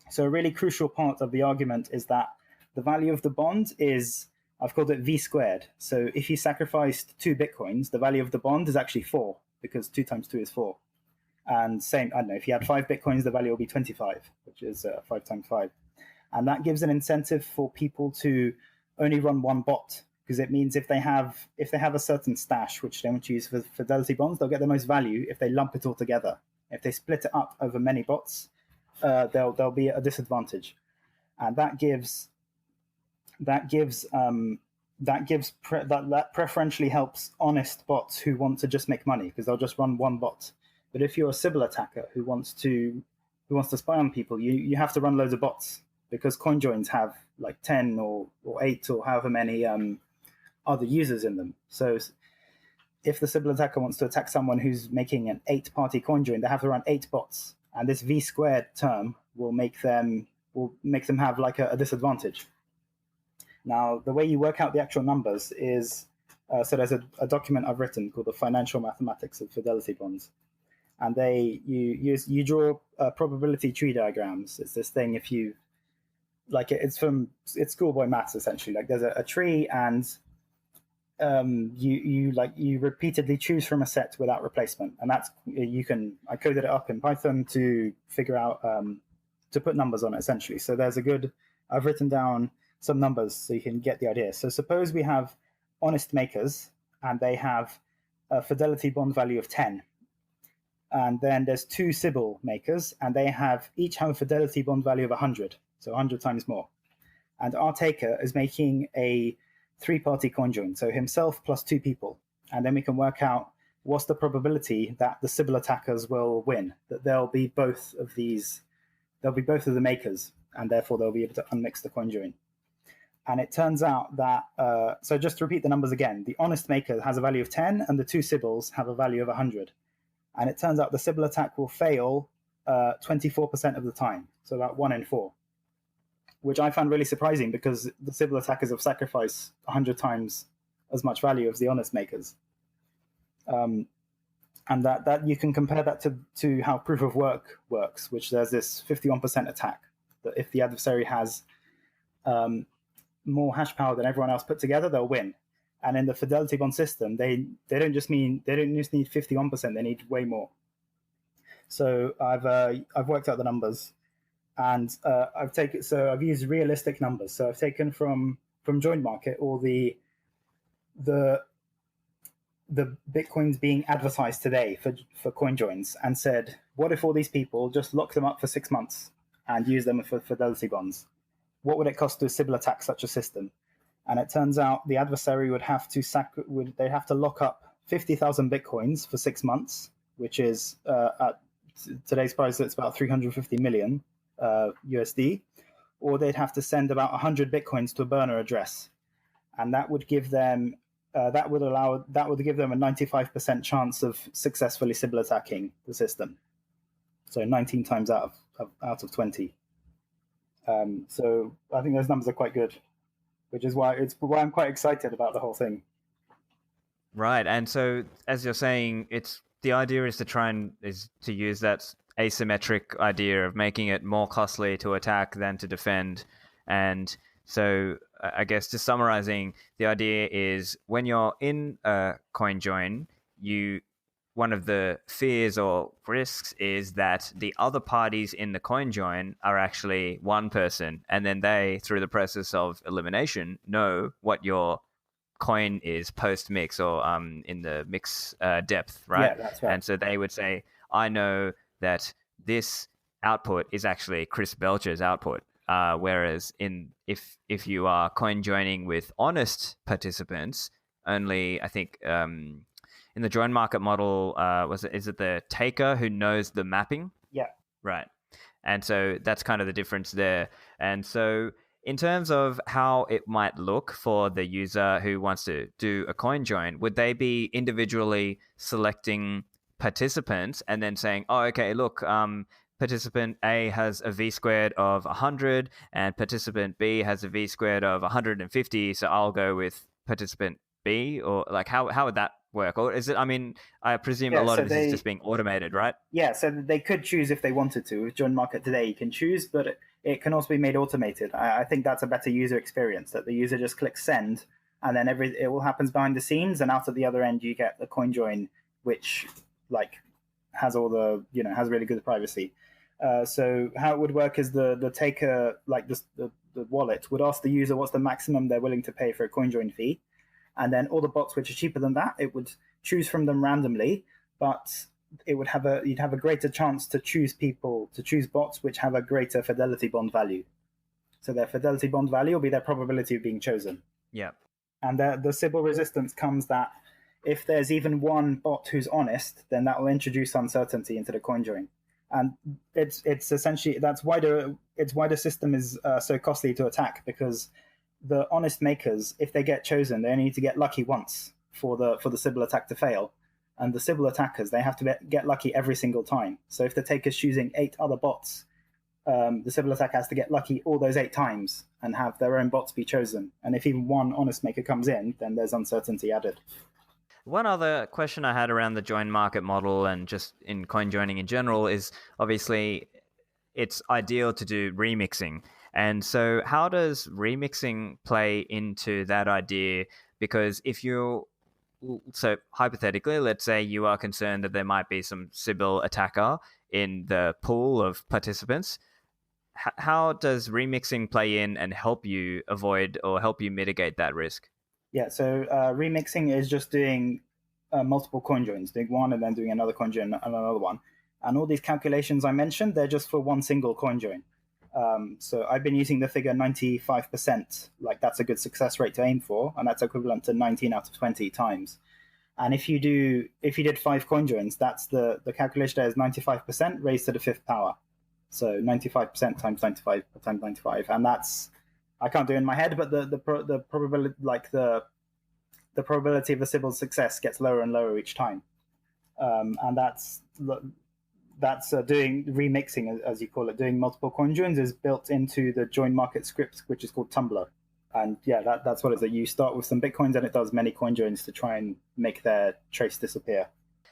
so a really crucial part of the argument is that the value of the bond is I've called it V squared. So if you sacrificed 2 Bitcoins, the value of the bond is actually 4, because 2 times 2 is 4. And same, I don't know, if you had 5 Bitcoins, the value will be 25, which is 5 times 5. And that gives an incentive for people to only run one bot, because it means if they have a certain stash which they want to use for Fidelity Bonds, they'll get the most value if they lump it all together. If they split it up over many bots, they'll be at a disadvantage, and that preferentially helps honest bots who want to just make money, because they'll just run one bot. But if you're a Sybil attacker who wants to spy on people, you have to run loads of bots, because CoinJoins have like 10 or 8 or however many other users in them. So if the Sybil attacker wants to attack someone who's making an 8-party CoinJoin, they have to run 8 bots, and this V squared term will make them have like a disadvantage. Now, the way you work out the actual numbers is so there's a document I've written called the Financial Mathematics of Fidelity Bonds, and you draw probability tree diagrams. It's this thing, if you like it's schoolboy maths essentially. Like there's a tree, and you repeatedly choose from a set without replacement, and that's I coded it up in Python to figure out to put numbers on it essentially. So I've written down some numbers so you can get the idea. So suppose we have honest makers, and they have a Fidelity bond value of 10, and then there's 2 Sybil makers, and they each have a Fidelity bond value of 100, so 100 times more. And our taker is making a 3-party CoinJoin, so himself plus 2 people, and then we can work out what's the probability that the Sybil attackers will win, that they'll be both of the makers, and therefore they'll be able to unmix the CoinJoin. And it turns out that, so just to repeat the numbers again, the honest maker has a value of 10, and the 2 Sybils have a value of 100. And it turns out the Sybil attack will fail 24% of the time, so about 1 in 4, which I found really surprising, because the Sybil attackers have sacrificed 100 times as much value as the honest makers. And that you can compare that to how proof of work works, which there's this 51% attack, that if the adversary has more hash power than everyone else put together, they'll win. And in the Fidelity bond system, they don't just need 51%; they need way more. So I've worked out the numbers, and I've used realistic numbers. So I've taken from JoinMarket all the Bitcoins being advertised today for CoinJoins, and said, what if all these people just lock them up for 6 months and use them for Fidelity bonds? What would it cost to Sybil attack such a system? And it turns out the adversary would have to lock up 50,000 Bitcoins for 6 months, which is at today's price, it's about 350 million USD, or they'd have to send about 100 Bitcoins to a burner address, and that would give them a 95% chance of successfully Sybil attacking the system. So 19 times out of 20. So I think those numbers are quite good, which is why I'm quite excited about the whole thing. Right, and so as you're saying, the idea is to use that asymmetric idea of making it more costly to attack than to defend. And so I guess just summarizing, the idea is when you're in a CoinJoin, one of the fears or risks is that the other parties in the CoinJoin are actually one person, and then they, through the process of elimination, know what your coin is post-mix or in the mix depth, right? Yeah, that's right. And so they would say, I know that this output is actually Chris Belcher's output. Whereas if you are CoinJoining with honest participants, only I think in the JoinMarket model, is it the taker who knows the mapping? Yeah. Right. And so that's kind of the difference there. And so in terms of how it might look for the user who wants to do a CoinJoin, would they be individually selecting participants and then saying, oh, okay, look, participant A has a V squared of 100 and participant B has a V squared of 150, so I'll go with participant B? Or like how would that work? Or is it, I presume a lot of this is just being automated, right? Yeah, so they could choose if they wanted to. With JoinMarket today, you can choose, but it can also be made automated. I think that's a better user experience, that the user just clicks send, and then it all happens behind the scenes, and out at the other end you get the CoinJoin, which has all the has really good privacy. So how it would work is the taker, the wallet, would ask the user what's the maximum they're willing to pay for a CoinJoin fee, and then all the bots which are cheaper than that, it would choose from them randomly, but you'd have a greater chance to choose bots which have a greater Fidelity Bond value. So their Fidelity Bond value will be their probability of being chosen. Yeah. And the Sybil resistance comes that if there's even one bot who's honest, then that will introduce uncertainty into the CoinJoin. And it's essentially that's why the system is so costly to attack, because the honest makers, if they get chosen, they only need to get lucky once for the Sybil attack to fail. And the Sybil attackers, they have to get lucky every single time. So if the taker's choosing 8 other bots, the Sybil attacker has to get lucky all those 8 times and have their own bots be chosen. And if even one honest maker comes in, then there's uncertainty added. One other question I had around the JoinMarket model and just in coin joining in general is obviously it's ideal to do remixing. And so how does remixing play into that idea? Because so hypothetically, let's say you are concerned that there might be some Sybil attacker in the pool of participants. How does remixing play in and help you avoid or help you mitigate that risk? Yeah, so remixing is just doing multiple coin joins, doing one and then doing another coin join and another one. And all these calculations I mentioned, they're just for one single coin join. So I've been using the figure 95%, that's a good success rate to aim for, and that's equivalent to 19 out of 20 times. And if you did 5 coin joins, that's the calculation there is 95% raised to the 5th power. So 95% times 95 times 95, and that's, I can't do it in my head, but the probability, the probability of the Sybil's success gets lower and lower each time, and that's doing remixing, as you call it, doing multiple coin joins is built into the JoinMarket script, which is called Tumbler. And yeah, that's what it is. That you start with some Bitcoins and it does many coin joins to try and make their trace disappear.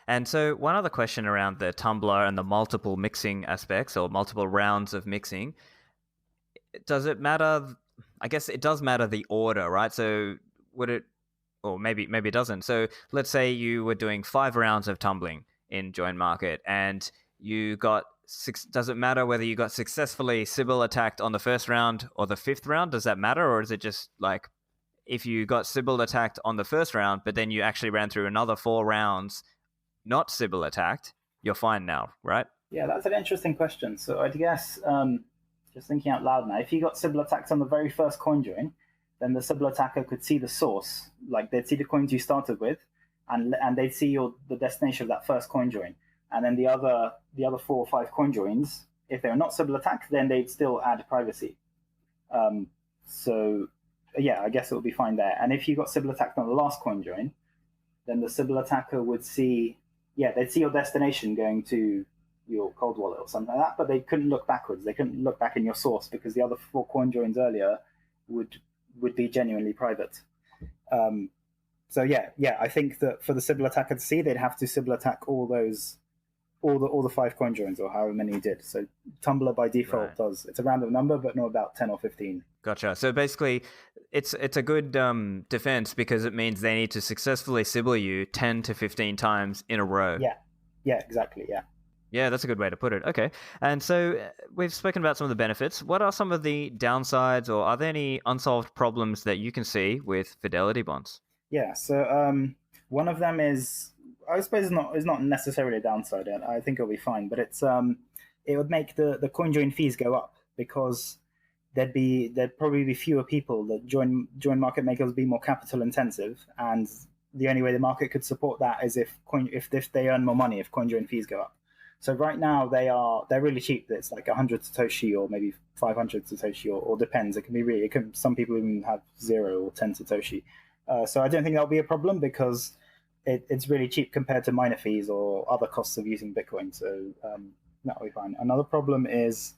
And so one other question around the Tumbler and the multiple mixing aspects or multiple rounds of mixing, does it matter? I guess it does matter the order, right? So would it, or maybe it doesn't. So let's say you were doing 5 rounds of tumbling in JoinMarket and you got 6. Does it matter whether you got successfully Sybil attacked on the first round or the 5th round? Does that matter? Or is it just like if you got Sybil attacked on the first round, but then you actually ran through another 4 rounds not Sybil attacked, you're fine now, right? Yeah, that's an interesting question. So I guess, just thinking out loud now, if you got Sybil attacked on the very first coin join, then the Sybil attacker could see the source. They'd see the coins you started with, and they'd see the destination of that first coin join. And then the other 4 or 5 coin joins, if they're not Sybil attacked, then they'd still add privacy. So yeah, I guess it would be fine there. And if you got Sybil attacked on the last coin join, then the Sybil attacker would see, they'd see your destination going to your cold wallet or something like that, but they couldn't look backwards. They couldn't look back in your source because the other 4 coin joins earlier would be genuinely private. So I think that for the Sybil attacker to see, they'd have to Sybil attack all the 5 coin joins or however many you did. So Tumbler by default does. It's a random number, but not about 10 or 15. Gotcha. So basically, it's a good defense because it means they need to successfully Sybil you 10 to 15 times in a row. Yeah, exactly. Yeah. Yeah, that's a good way to put it. Okay. And so we've spoken about some of the benefits. What are some of the downsides, or are there any unsolved problems that you can see with Fidelity Bonds? Yeah. So one of them is, I suppose, is not necessarily a downside. I think it'll be fine, but it would make the coin join fees go up because there'd probably be fewer people. The JoinMarket makers would be more capital intensive, and the only way the market could support that is if they earn more money if coin join fees go up. So right now they're really cheap. It's like 100 Satoshi or maybe 500 Satoshi or depends. Some people even have 0 or 10 Satoshi. So I don't think that'll be a problem because it's really cheap compared to miner fees or other costs of using Bitcoin. So that'll be fine. Another problem is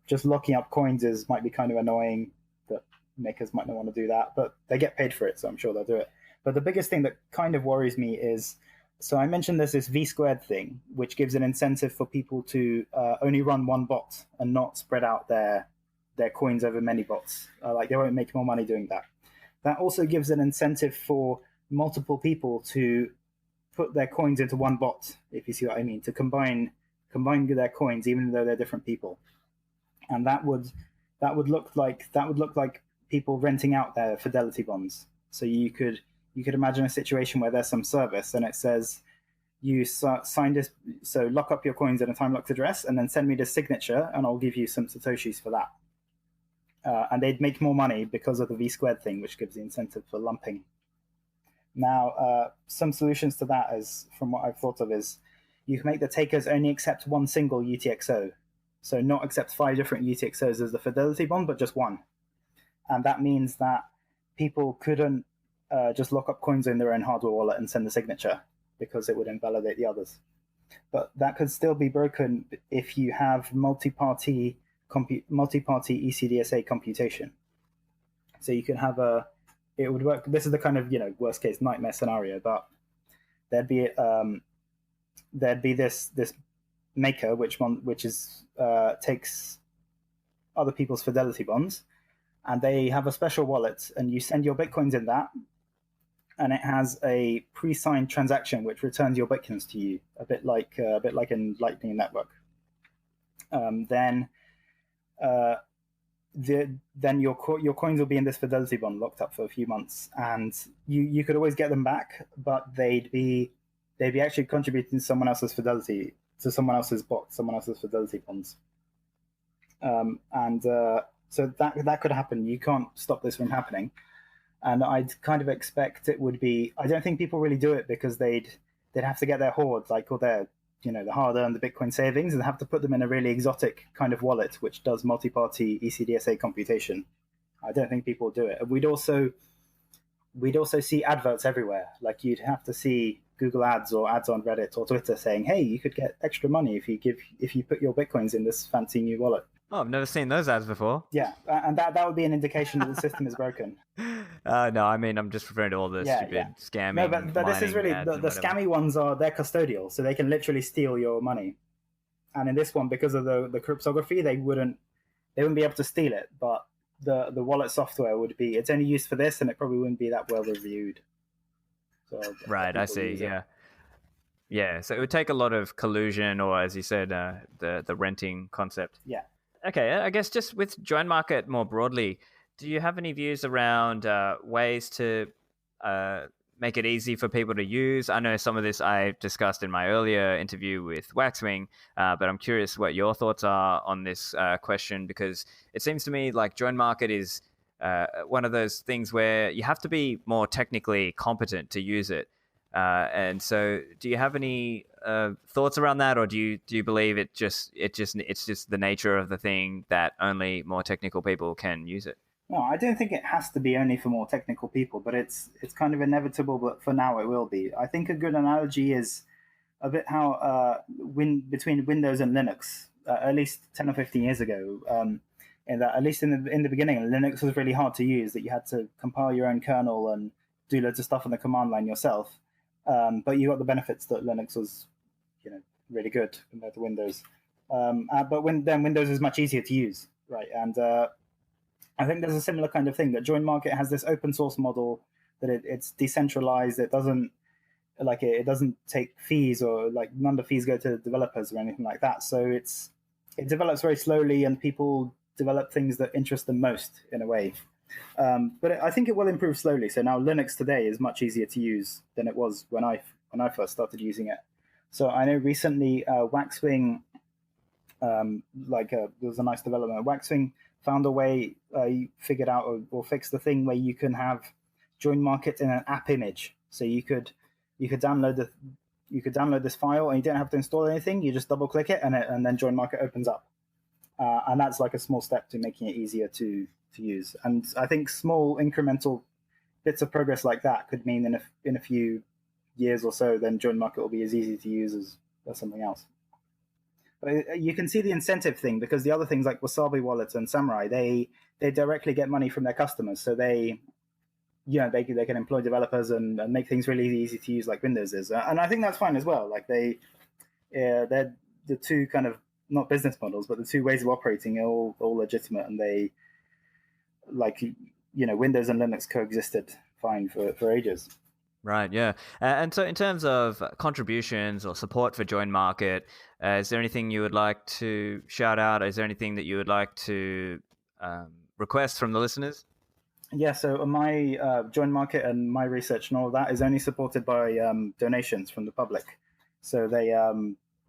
just locking up coins might be kind of annoying. That makers might not want to do that, but they get paid for it, so I'm sure they'll do it. But the biggest thing that kind of worries me is So I mentioned there's this V squared thing, which gives an incentive for people to only run one bot and not spread out their coins over many bots. Like they won't make more money doing that. That also gives an incentive for multiple people to put their coins into one bot, if you see what I mean, to combine their coins even though they're different people. And that would look like people renting out their Fidelity Bonds. So you could imagine a situation where there's some service and it says you sign this, so lock up your coins in a time locked address and then send me the signature and I'll give you some Satoshis for that. And they'd make more money because of the V squared thing, which gives the incentive for lumping. Now, some solutions to that, is from what I've thought of, is you can make the takers only accept one single UTXO. So not accept 5 different UTXOs as the Fidelity Bond, but just one. And that means that people couldn't just lock up coins in their own hardware wallet and send the signature, because it would invalidate the others. But that could still be broken if you have multi-party ECDSA computation. So you can have it would work. This is the kind of worst case nightmare scenario, but there'd be this maker which takes other people's Fidelity Bonds, and they have a special wallet, and you send your Bitcoins in that, and it has a pre-signed transaction which returns your Bitcoins to you, a bit like in Lightning Network. Then your coins will be in this Fidelity Bond locked up for a few months, and you could always get them back, but they'd be actually contributing to someone else's Fidelity, to someone else's bot, someone else's Fidelity Bonds. So that could happen. You can't stop this from happening. And I'd kind of expect it would be, I don't think people really do it because they'd have to get their hoard, like all their, the hard-earned, the Bitcoin savings, and have to put them in a really exotic kind of wallet, which does multi-party ECDSA computation. I don't think people do it. We'd also see adverts everywhere. Like you'd have to see Google ads or ads on Reddit or Twitter saying, hey, you could get extra money if you put your Bitcoins in this fancy new wallet. Oh, I've never seen those ads before. Yeah, and that would be an indication that the system is broken. No, I mean, I'm just referring to all the stupid scamming. No, but this is really, the scammy ones they're custodial, so they can literally steal your money. And in this one, because of the cryptography, they wouldn't be able to steal it, but the wallet software would be, it's only used for this, and it probably wouldn't be that well reviewed. So right, I see, yeah. Yeah, so it would take a lot of collusion, or as you said, the renting concept. Yeah. Okay, I guess just with JoinMarket more broadly, do you have any views around ways to make it easy for people to use? I know some of this I discussed in my earlier interview with Waxwing, but I'm curious what your thoughts are on this question, because it seems to me like JoinMarket is one of those things where you have to be more technically competent to use it. And so do you have any thoughts around that, or do you believe it's just the nature of the thing that only more technical people can use it? No, I don't think it has to be only for more technical people, but it's kind of inevitable, but for now it will be. I think a good analogy is a bit how between Windows and Linux, at least 10 or 15 years ago, and that at least in the beginning, Linux was really hard to use, that you had to compile your own kernel and do loads of stuff on the command line yourself. But you got the benefits that Linux was, really good compared to Windows. But then Windows is much easier to use, right? And I think there's a similar kind of thing, that JoinMarket has this open source model, that it's decentralized. It doesn't take fees, or none of the fees go to developers or anything like that. So it develops very slowly, and people develop things that interest them most in a way. But I think it will improve slowly. So now Linux today is much easier to use than it was when I first started using it. So I know recently Waxwing, there was a nice development. Waxwing found a way, figured out or fixed the thing where you can have JoinMarket in an app image. So you could download this file, and you don't have to install anything. You just double click it, and then JoinMarket opens up. And that's like a small step to making it easier to use. And I think small incremental bits of progress like that could mean in a few years or so, then JoinMarket will be as easy to use as something else. But you can see the incentive thing, because the other things like Wasabi Wallet and Samurai, they directly get money from their customers. So they they can employ developers and make things really easy to use like Windows is. And I think that's fine as well. Like they're the two kind of, not business models, but the two ways of operating are all legitimate, and they, like, Windows and Linux coexisted fine for ages. Right, yeah. And so in terms of contributions or support for JoinMarket, is there anything you would like to shout out? Is there anything that you would like to request from the listeners? Yeah, so my JoinMarket and my research and all of that is only supported by donations from the public. So they,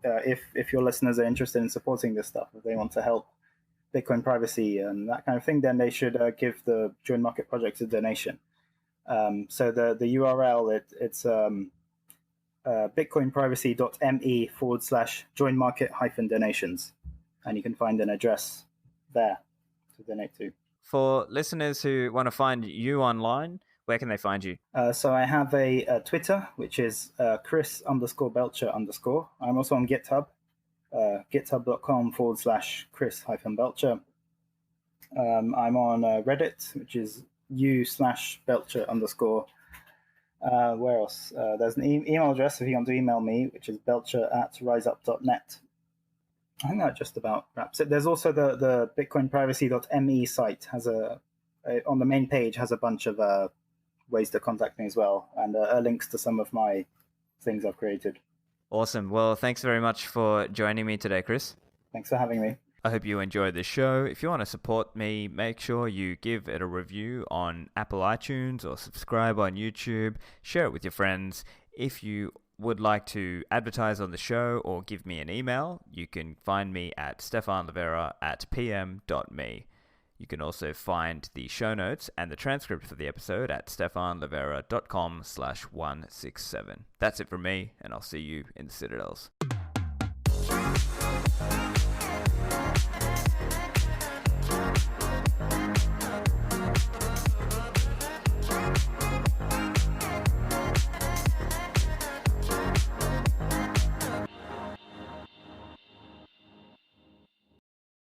if your listeners are interested in supporting this stuff, if they want to help Bitcoin privacy and that kind of thing, then they should give the JoinMarket project a donation. So the URL, it's bitcoinprivacy.me/joinmarket-donations, and you can find an address there to donate to. For listeners who want to find you online, where can they find you? So I have a Twitter, which is Chris_Belcher_. I'm also on GitHub, github.com/Chris-Belcher. I'm on Reddit, which is u/Belcher_. Where else? There's an email address if you want to email me, which is belcher@riseup.net. I think that just about wraps it. There's also the bitcoinprivacy.me site has on the main page has a bunch of ways to contact me as well, and links to some of my things I've created. Awesome. Well, thanks very much for joining me today, Chris. Thanks for having me. I hope you enjoyed the show. If you want to support me, make sure you give it a review on Apple iTunes or subscribe on YouTube. Share it with your friends. If you would like to advertise on the show or give me an email, you can find me at stefanlivera@pm.me. You can also find the show notes and the transcript for the episode at stefanlivera.com/167. That's it from me, and I'll see you in the Citadels.